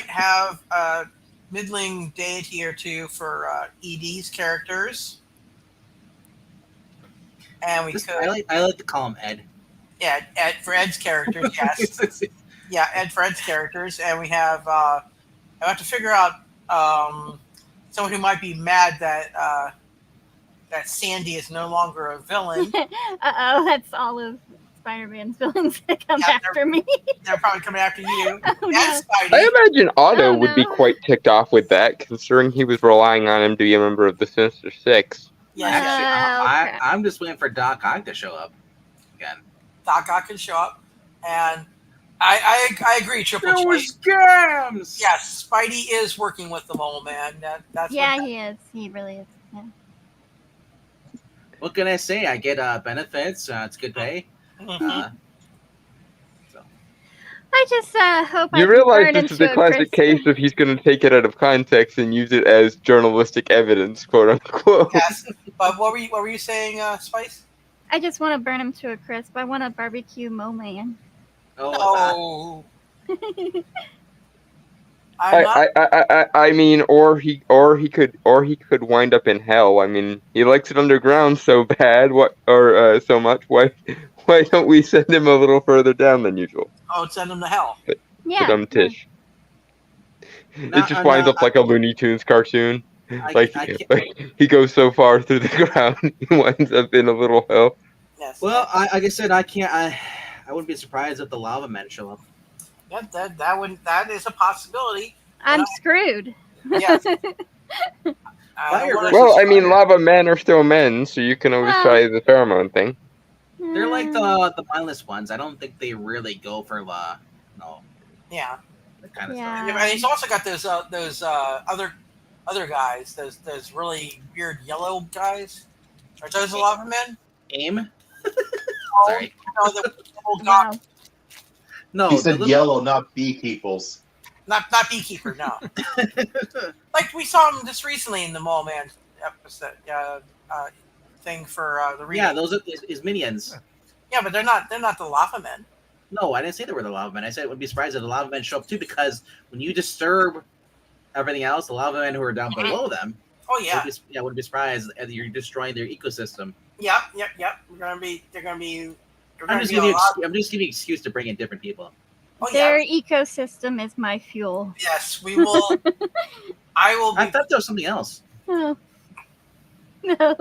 have a middling deity or two for ED's characters, and we could. I like to call him Ed. Yeah, Ed for Ed's characters. Yes. Yeah, Ed for Ed's characters, and we have. I have to figure out someone who might be mad that that Sandy is no longer a villain. That's all of Spider-Man's villains that come after me. They're probably coming after you. Oh, no. I imagine Otto would be quite ticked off with that, considering he was relying on him to be a member of the Sinister Six. Yeah, actually, I'm just waiting for Doc Ock to show up again. Doc Ock can show up, and I agree. Triple J. Scams. Yes, Spidey is working with the Mole Man. That's he is. He really is. Yeah. What can I say? I get benefits. It's good pay. I just hope you realize this is a classic case of he's going to take it out of context and use it as journalistic evidence, quote unquote. Yes, but what were you saying, Spice? I just want to burn him to a crisp. I want to barbecue Mo Man. Oh. I mean, or he could wind up in hell. I mean, he likes it underground so bad. So much? Why don't we send him a little further down than usual? Oh, send him to hell. Yeah. Dumb Tish. It just winds up like a Looney Tunes cartoon. He goes so far through the ground, he winds up in a little hell. Yes. Well, like I said, I wouldn't be surprised if the Lava Men show up. That is a possibility. I'm screwed. Yes. Well, I mean, lava men are still men, so you can always try the pheromone thing. They're like the mindless ones. I don't think they really go for that kind of stuff. And he's also got those other guys, those really weird yellow guys. Are those lava men? AIM? Sorry. No, the old god. No, he said yellow, not beekeepers. Not beekeeper, no. Like we saw him just recently in the Mole Man episode thing for the reading. Yeah, those are his minions. Yeah, but they're not the lava men. No, I didn't say they were the lava men. I said I would be surprised if the lava men show up too, because when you disturb everything else, the lava men who are down below them. Oh yeah. Wouldn't be surprised that you're destroying their ecosystem. Yep. They're gonna be. I'm just giving you an excuse to bring in different people. Oh, Their ecosystem is my fuel. Yes, we will. I thought there was something else. Oh. No.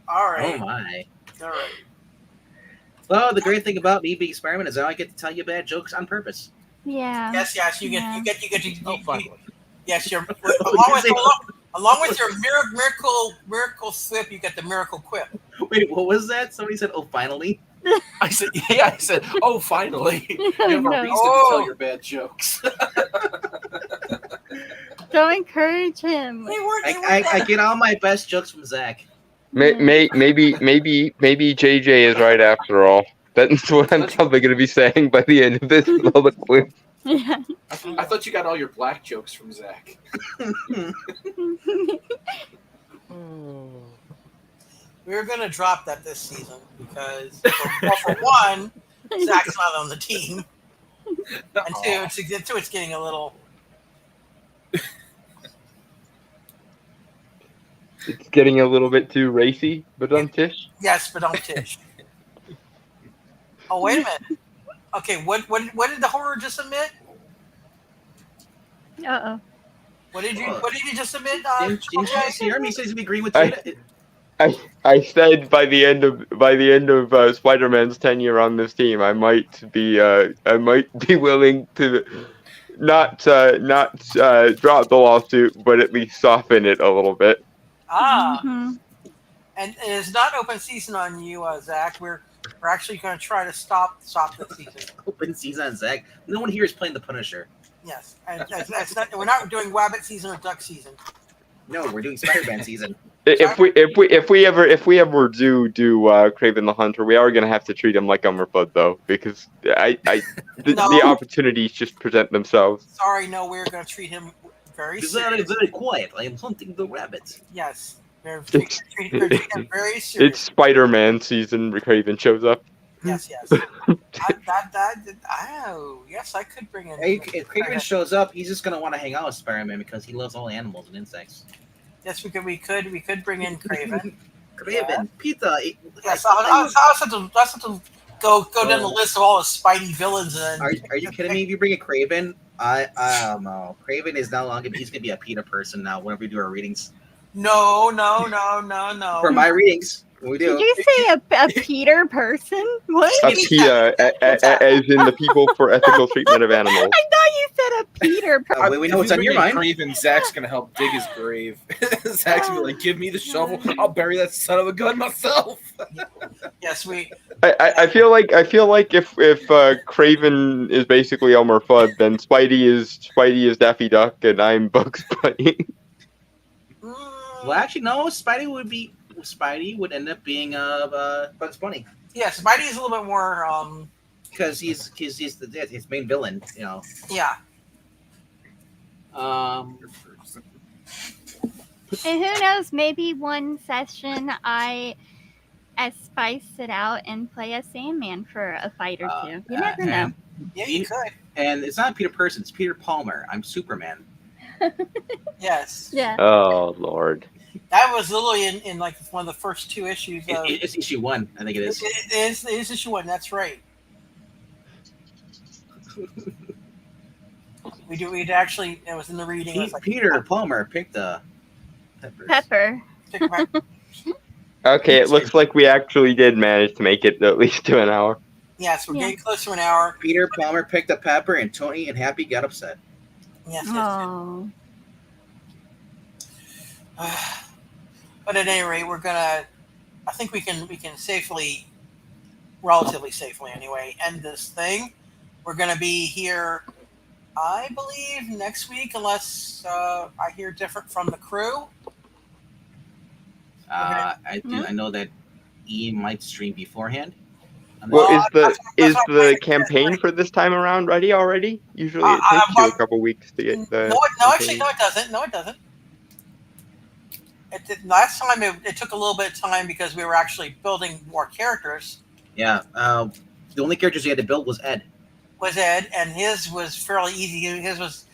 All right. Oh my. All right. Well, the great thing about me being Spider-Man is now I get to tell you bad jokes on purpose. Yeah. Yes. You get. Yes, you're along with your miracle slip. You get the miracle quip. Wait, what was that? Somebody said, "Oh, finally." I said, "Oh, finally, you have a reason to tell your bad jokes." Don't encourage him. I get all my best jokes from Zach. Maybe JJ is right after all. That's what I'm probably going to be saying by the end of this with all the clips. Yeah. I thought you got all your black jokes from Zach. We were going to drop that this season because, well, for one, Zach's not on the team, and two, it's getting a little. It's getting a little bit too racy, but Tish. Yes, but don't Tish. Oh, wait a minute. Okay, what did the horror just admit? Uh-oh. What did you just admit? Didn't you just hear him? He says we agree with you. I said by the end of Spider-Man's tenure on this team, I might be willing to not drop the lawsuit, but at least soften it a little bit. Mhm. And it's not open season on you, Zach. We're actually going to try to stop this season. Open season on Zach. No one here is playing the Punisher. Yes, and we're not doing Wabbit season or Duck season. No, we're doing Spider-Man season. If we ever do Kraven the Hunter, we are gonna have to treat him like Elmer Fudd though, because the opportunities just present themselves. Sorry, no, we're gonna treat him very very quiet. I am hunting the rabbits. Yes, we're treating him very serious. It's Spider-Man season. Kraven shows up. Yes. Yes, I could bring in. If Kraven shows up, he's just gonna want to hang out with Spider-Man because he loves all animals and insects. Yes, we could bring in Kraven. Kraven, pizza. Yes, I'll have to go down the list of all the Spidey villains. And are you kidding me? If you bring a Kraven, I don't know. Kraven is no longer. He's gonna be a PETA person now. Whenever we do our readings. No. For my readings, we do. Did you say a Peter person? What? A PETA, as in the People for Ethical Treatment of Animals. I thought you said a Peter person. We know what's on your mind. Kraven, Zach's gonna help dig his grave. Zach's gonna be like, "Give me the shovel. I'll bury that son of a gun myself." Yes, we. I feel like if Kraven is basically Elmer Fudd, then Spidey is Daffy Duck, and I'm Bugs Bunny. Well, actually, no. Spidey would end up being Bugs Bunny. Yeah, Spidey is a little bit more because he's his main villain, you know. Yeah. And who knows? Maybe one session I spice it out and play a Sandman for a fight or two. You never know. Yeah, you could. And it's not Peter Person; it's Peter Palmer. I'm Superman. Yes. Yeah. Oh Lord. That was literally in like one of the first two issues. It's issue 1, I think it is. It is issue 1. That's right. We'd actually. It was in the reading. Peter Palmer picked the Pepper. Okay, it looks like we actually did manage to make it at least to an hour. Yes, we're getting close to an hour. Peter Palmer picked a pepper, and Tony and Happy got upset. Yes. Oh. But at any rate, I think we can safely, relatively safely anyway, end this thing. We're going to be here, I believe, next week, unless I hear different from the crew. I know that Ian might stream beforehand. Well, is the campaign for this time around ready already? Usually it takes you a couple weeks to get the. No, actually, no, it doesn't. No, it doesn't. Last time it took a little bit of time because we were actually building more characters. Yeah, the only characters we had to build was Ed. And his was fairly easy. His was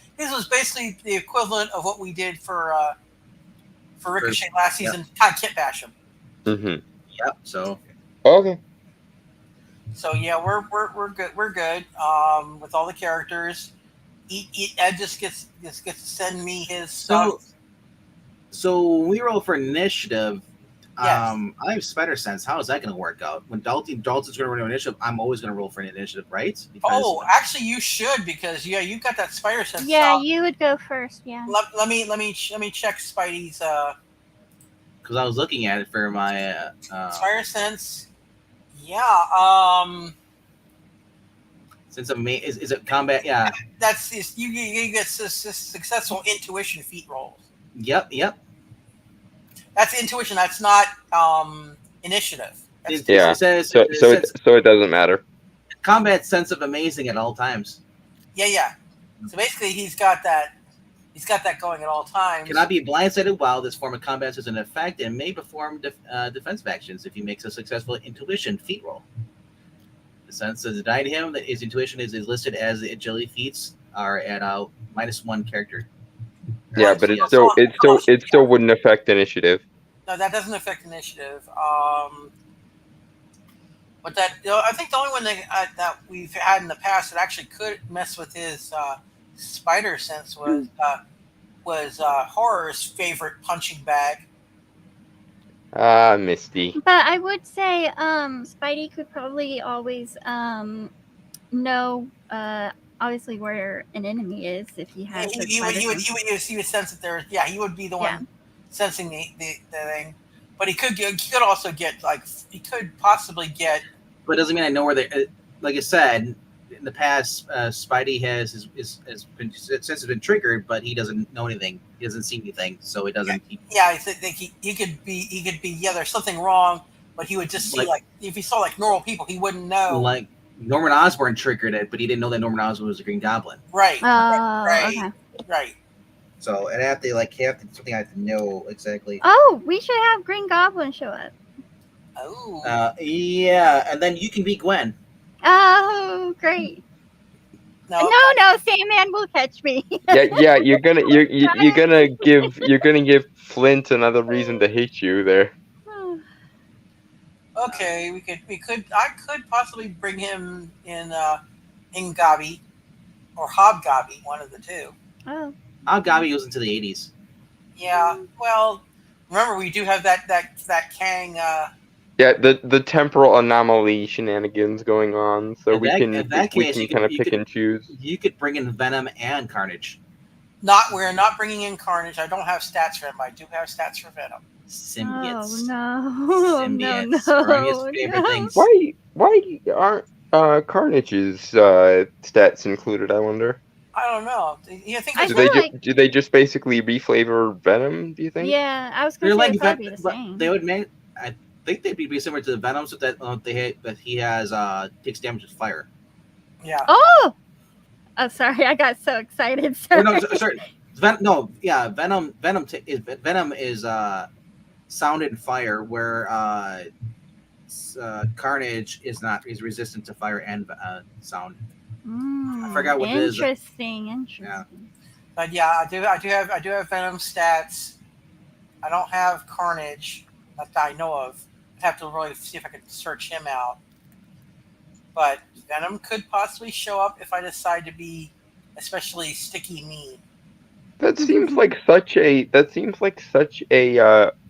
basically the equivalent of what we did for Ricochet last season. Kind of kit bash him. Mm-hmm. Yep. So. Okay. So yeah, we're good. We're good with all the characters. Ed just gets to send me his stuff. So when we roll for initiative, yes. I have Spider Sense. How is that going to work out? When Dalton's going to roll initiative, I'm always going to roll for an initiative, right? Because, actually, you should because you got that Spider Sense. Yeah, you would go first. Yeah. Let me check Spidey's. Because I was looking at it for my Spider Sense. Yeah. Since is it combat? Yeah. That's you get successful intuition feat rolls. Yep. That's intuition. That's not initiative. That's Yeah. It says, So it doesn't matter. combat sense of amazing at all times. yeah. So basically, he's got that. He's got that going at all times. Cannot be blindsided while this form of combat is in effect, and may perform defensive actions if he makes a successful intuition feat roll. The sense is denied him that his intuition is listed as the agility feats are at -1 character. Yeah, but it still wouldn't affect initiative. No, that doesn't affect initiative. But that I think the only one that we've had in the past that actually could mess with his spider sense was Horror's favorite punching bag. Ah, Misty. But I would say Spidey could probably always know obviously where an enemy is if he has He would sense that there. Yeah, he would be the one sensing the thing. But he could also get he could possibly get. But it doesn't mean I know where they. Like I said, in the past, Spidey has been triggered, but he doesn't know anything. He doesn't see anything, so it doesn't. Yeah, I think he could be. Yeah, there's something wrong, but he would just see if he saw normal people, he wouldn't know. Like Norman Osborn triggered it, but he didn't know that Norman Osborn was a Green Goblin. Right. Okay. Right. So it have to something I have to know exactly. Oh, we should have Green Goblin show up. Oh. Yeah, and then you can be Gwen. Oh, great. No, Sandman will catch me. yeah, you're gonna give Flint another reason to hate you there. Okay, I could possibly bring him in Ingobby or Hobgobby, one of the two. Oh. Hobgobby was into the 80s. Yeah, well, remember we do have that Kang. Yeah, the temporal anomaly shenanigans going on, so we can kind of pick and choose. You could bring in Venom and Carnage. We're not bringing in Carnage. I don't have stats for him. I do have stats for Venom. Symbiotes. Oh no! Symbiotes. No! His favorite things. Why aren't Carnage's stats included? I wonder. I don't know. You think do they just basically reflavor Venom? Do you think? Yeah, I was going to say it'd probably be the same. They would make. I think they'd be similar to the Venoms that he has takes damage with fire. Yeah. Oh, sorry, I got so excited. Sorry. Sorry. Venom is sound and fire, where Carnage is not. He's resistant to fire and sound. I forgot what it is. Interesting. Yeah. But yeah, I do have Venom stats. I don't have Carnage that I know of. I'd have to really see if I could search him out. But Venom could possibly show up if I decide to be especially sticky mean. That seems like such a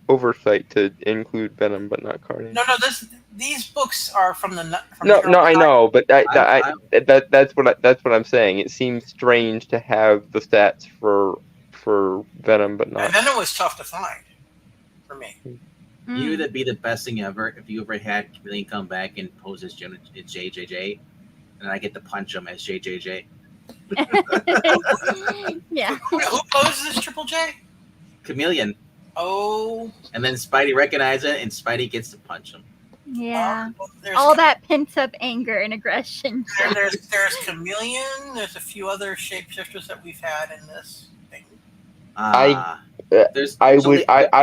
oversight to include Venom, but not Carnage. No. These books are from the. I know, but that's what I'm saying. It seems strange to have the stats for Venom, but not. Venom was tough to find for me. You would be the best thing ever if you ever had Chameleon come back and pose as JJJ, and I get to punch him as JJJ. Yeah. Who poses as Triple J? Chameleon. Oh. And then Spidey recognizes it, and Spidey gets to punch him. Yeah. All that pent up anger and aggression. There's Chameleon. There's a few other shapeshifters that we've had in this thing. I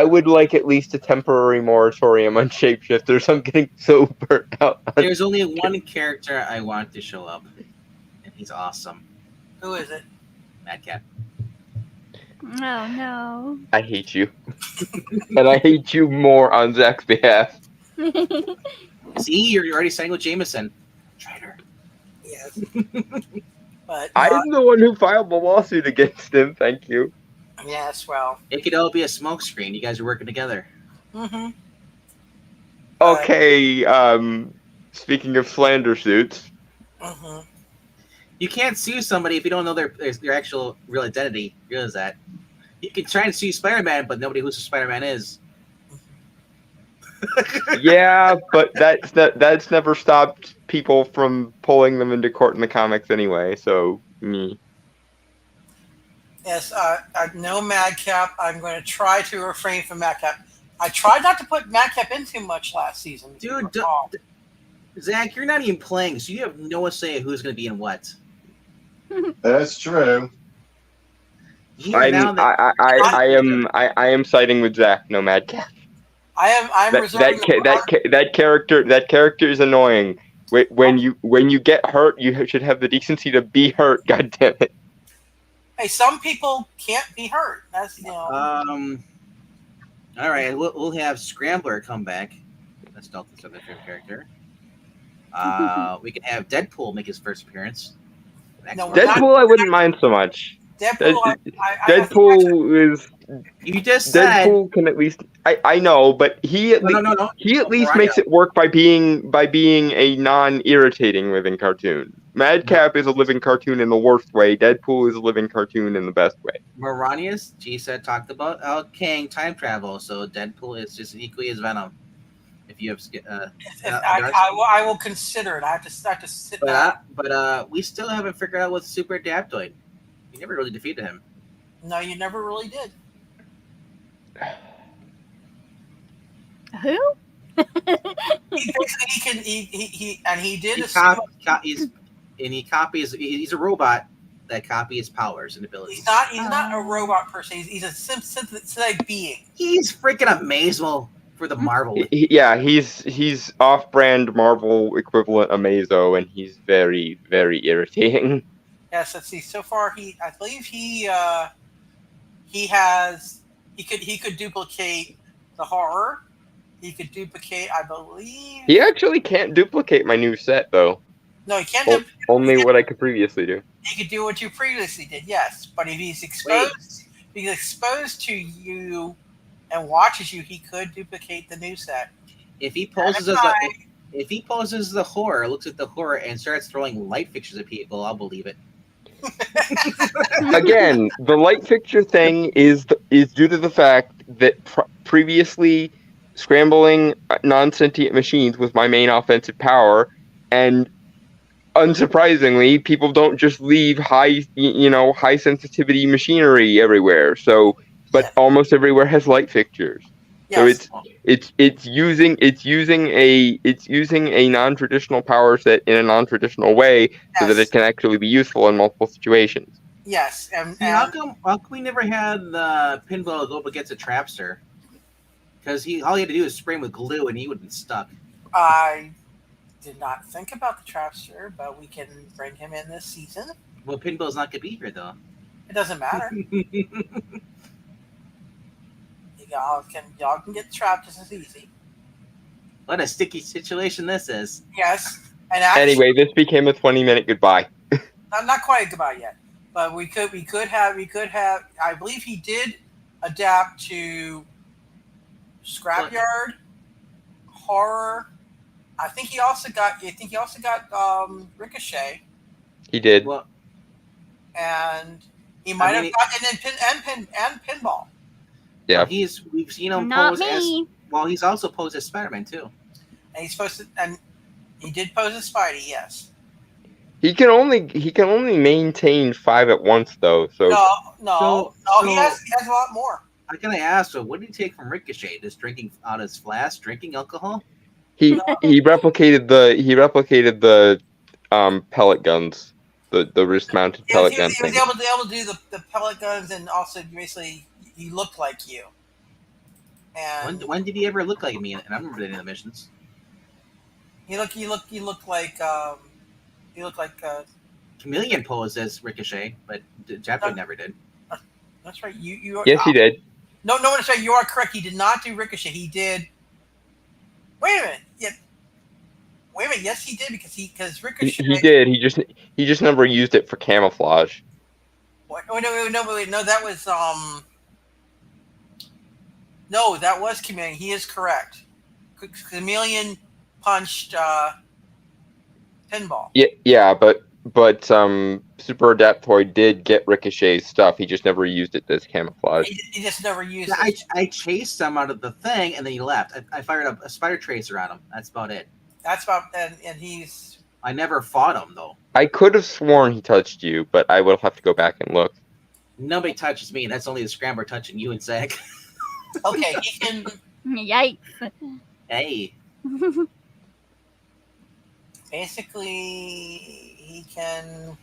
would like at least a temporary moratorium on shapeshifters. I'm getting so burnt out. There's only one character I want to show up, and he's awesome. Who is it? Madcap. Oh no. I hate you. And I hate you more on Zach's behalf. See, you're already saying with Jameson. Traitor. Yes. But I'm the one who filed the lawsuit against him, thank you. Yes, well. It could all be a smokescreen. You guys are working together. Mm-hmm. Okay, speaking of slander suits. Mm-hmm. You can't sue somebody if you don't know their actual real identity. You realize that. You can try and sue Spider-Man, but nobody knows who Spider-Man is. Yeah, but that's never stopped people from pulling them into court in the comics anyway, so me. Yes, no Madcap. I'm going to try to refrain from Madcap. I tried not to put Madcap in too much last season. Dude, Zach, you're not even playing, so you have no say who's going to be in what. That's true. I am siding with Zach. No Madcap. I'm reserving that character is annoying. When you get hurt, you should have the decency to be hurt. God damn it. Hey, some people can't be hurt. That's All right, we'll have Scrambler come back. That's Delta's other favorite character. We can have Deadpool make his first appearance. Deadpool, I wouldn't mind so much. Deadpool is. You just Deadpool said, can at least. I know, but he at least makes it work by being a non-irritating living cartoon. Madcap is a living cartoon in the worst way. Deadpool is a living cartoon in the best way. Moranius, G-Said, talked about Kang time travel, so Deadpool is just equally as Venom. If you have, I will consider it. I have to start to sit back. But we still haven't figured out what's Super Adaptoid. You never really defeated him. No, you never really did. Who? He's a robot that copies powers and abilities. He's not a robot per se. He's a synthetic being. He's freaking Amazo for the Marvel. He's off-brand Marvel equivalent Amazo, and he's very, very irritating. Yes, let's see. So far, I believe he could duplicate the horror. He could duplicate, I believe. He actually can't duplicate my new set, though. No, he can't. Only what I could previously do. He could do what you previously did, yes. But if he's exposed to you and watches you, he could duplicate the new set. If he poses the horror, looks at the horror, and starts throwing light fixtures at people, I'll believe it. Again, the light fixture thing is due to the fact that previously scrambling non-sentient machines was my main offensive power, and unsurprisingly, people don't just leave high sensitivity machinery everywhere. So, but almost everywhere has light fixtures. Yes. So it's using a non-traditional power set in a non-traditional way so that it can actually be useful in multiple situations. Yes, and how come we never had Pinball go up against a Trapster? Because all he had to do was spray him with glue and he would have been stuck. I did not think about the Trapster, but we can bring him in this season. Well, Pinball's not going to be here, though. It doesn't matter. Y'all can get trapped just as easy. What a sticky situation this is. Yes. And anyway, this became a 20-minute goodbye. Not quite a goodbye yet, but we could have. I believe he did adapt to Scrapyard, horror. I think he also got Ricochet. He did. Well, and he might have gotten Pinball. Yeah, we've seen him Not pose me. He's also posed as Spider-Man too. And he did pose as Spidey, yes. He can only maintain 5 at once though. So no, he has a lot more. I kind of asked him, what did he take from Ricochet? Just drinking out his flask, drinking alcohol? He replicated the pellet guns, the wrist-mounted pellet guns. He was able to do the pellet guns, and also basically he looked like you. And when did he ever look like me? And I remember any of the missions. He looked like Chameleon posed as Ricochet, but Japanese never did. That's right. You yes, he did. No, that's right. You are correct. He did not do Ricochet. He did. Wait a minute. Yeah. Wait a minute. Yes, he did because Ricochet. He did. He just never used it for camouflage. Wait, no. That was No, that was Chameleon. He is correct. Chameleon punched Pinball. Yeah, but Super Adaptoid did get Ricochet's stuff. He just never used it as camouflage. He just never used it. I chased him out of the thing, and then he left. I fired up a spider tracer at him. That's about it. And he's. I never fought him though. I could have sworn he touched you, but I will have to go back and look. Nobody touches me. That's only the Scrambler touching you and Zach. Okay, Yikes. Hey, Basically, he can.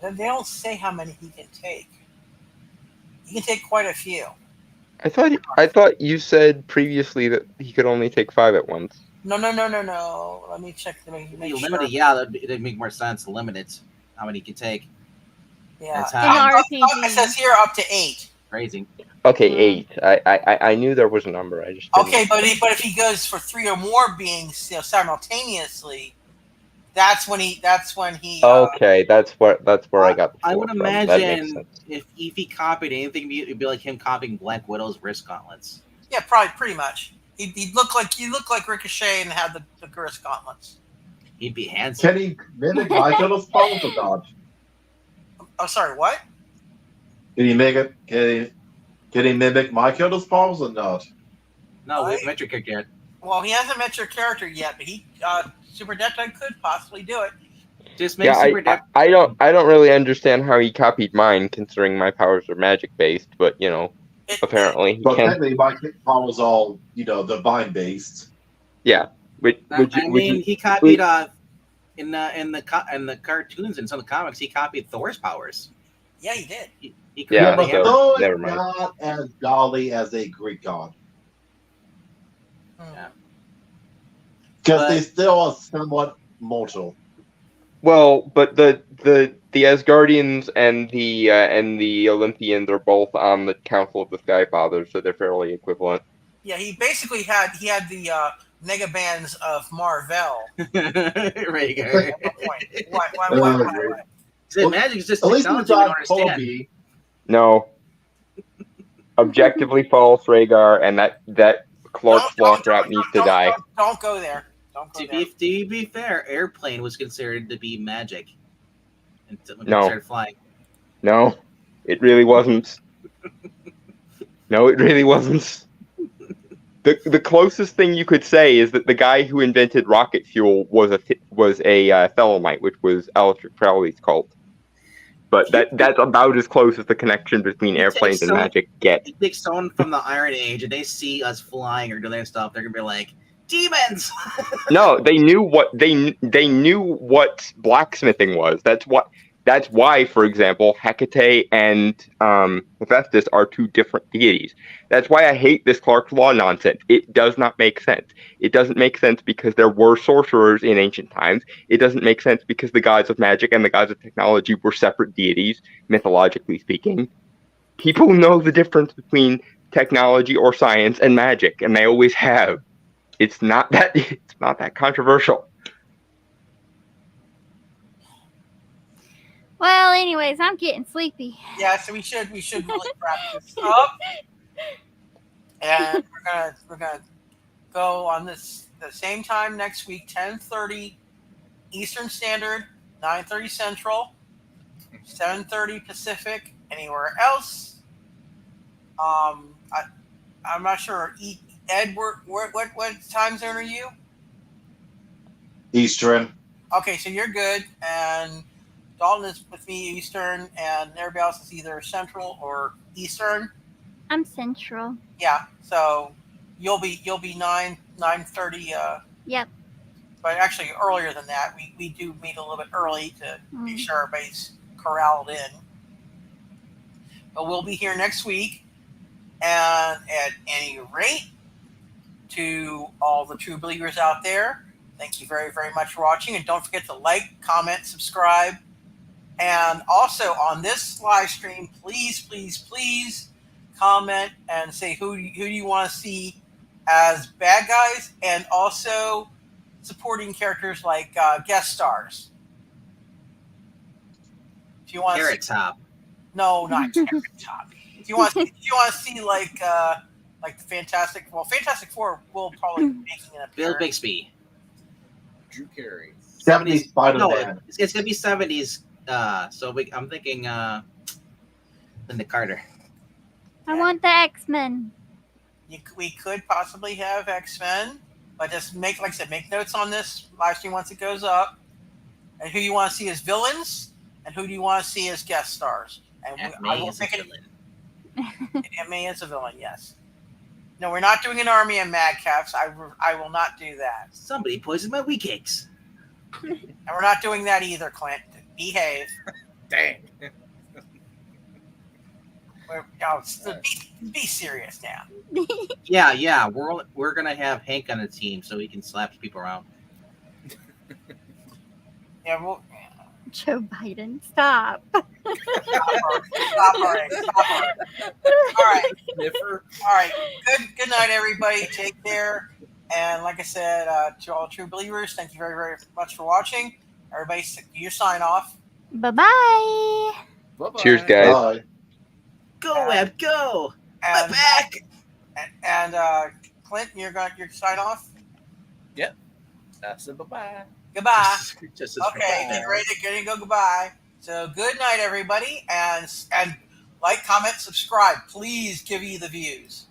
They don't say how many he can take. He can take quite a few. I thought you said previously that he could only take 5 at once. No. Let me check to make be sure. limited. Yeah, that'd make more sense. Limited, how many you can take. Yeah. That's In how It says RPG. here up to 8. crazy. Okay, Mm. 8. I knew there was a number. I just didn't. Okay, but if he goes for 3 or more beings, simultaneously, that's when he. Okay, that's where I got the I 4 would from. That makes imagine sense. if he copied anything, it'd be like him copying Black Widow's wrist gauntlets. Yeah, probably pretty much. He looked like Ricochet and had the wrist gauntlets. He'd be handsome. Can he mimic Michael's powers or not? Oh, sorry, what? Can he make it? Can he mimic Michael's powers or not? No, we haven't met your character yet. Well, he hasn't met your character yet, but Super Deptite could possibly do it. Just make Yeah, Super Dep. I don't really understand how he copied mine, considering my powers are magic based. But apparently he But can. technically, Michael's powers all divine based. Yeah, he copied in the cartoons and some of the comics. He copied Thor's powers. Yeah, he did. He Yeah, but created so- Thor never is mind. not as godly as a Greek god. Yeah. Because But- they still are somewhat mortal. Well, but the Asgardians and the Olympians are both on the Council of the Sky Fathers, so they're fairly equivalent. Yeah, he basically had the mega bands of Marvel. Rhaegar. Why? So magic is just At least technology we we don't got understand. Kobe. No, objectively false, Rhaegar, and that Clark Flockrap needs to die. Don't go there. Don't go there. To be fair, airplane was considered to be magic. Until No. it started flying. No, it really wasn't. No, it really wasn't. The closest thing you could say is that the guy who invented rocket fuel was a Thelemite, which was Aleister Crowley's cult. But that's about as close as the connection between airplanes and magic gets. You take someone from the Iron Age and they see us flying or doing that stuff, they're gonna be like, demons. No, they knew what they knew what blacksmithing was. That's why, for example, Hecate and Hephaestus are 2 different deities. That's why I hate this Clark's Law nonsense. It does not make sense. It doesn't make sense because there were sorcerers in ancient times. It doesn't make sense because the gods of magic and the gods of technology were separate deities, mythologically speaking. People know the difference between technology or science and magic, and they always have. It's not that controversial. Well, anyways, I'm getting sleepy. Yeah, so we should really wrap this up. And we're gonna go on the same time next week, 10:30 Eastern Standard, 9:30 Central, 7:30 Pacific. Anywhere else? I'm not sure. Ed, what time zone are you? Eastern. Okay, so you're good, and Dalton is with me Eastern, and everybody else is either Central or Eastern. I'm central. Yeah, so you'll be 9:30. Yep. But actually earlier than that. We do meet a little bit early to make sure everybody's corralled in. But we'll be here next week, and at any rate, to all the true believers out there, thank you very, very much for watching, and don't forget to like, comment, subscribe, and also on this live stream, please comment and say who do you want to see as bad guys, and also supporting characters like guest stars. If you want Carrot Top. No, not Carrot Top. If you want to see like the Fantastic Four will probably be making an Bill appearance. Bixby. Drew Carey. 70s Spider-Man. No, it's gonna be 70s. I'm thinking Linda Carter. I want the X-Men. We could possibly have X-Men, but just make notes on this live stream once it goes up, and who you want to see as villains, and who do you want to see as guest stars. And I will pick it. Aunt May is a villain, yes. No, we're not doing an army of madcaps. I will not do that. Somebody poisoned my wheat cakes. And we're not doing that either, Clint. Behave. Dang. Be serious now. Yeah. We're gonna have Hank on the team so he can slap people around. Yeah, well, Joe Biden, stop. stop already. All right. Sniffer. All right. Good night, everybody. Take care. And like I said, to all true believers, thank you very, very much for watching. Everybody, you sign off. Bye bye. Bye-bye. Cheers, guys. Bye. Go, Web, go! I'm And back! and Clint, you're sign off. So bye-bye. Goodbye. Just Okay, get ready to go goodbye. So good night, everybody, and like, comment, subscribe. Please give you the views.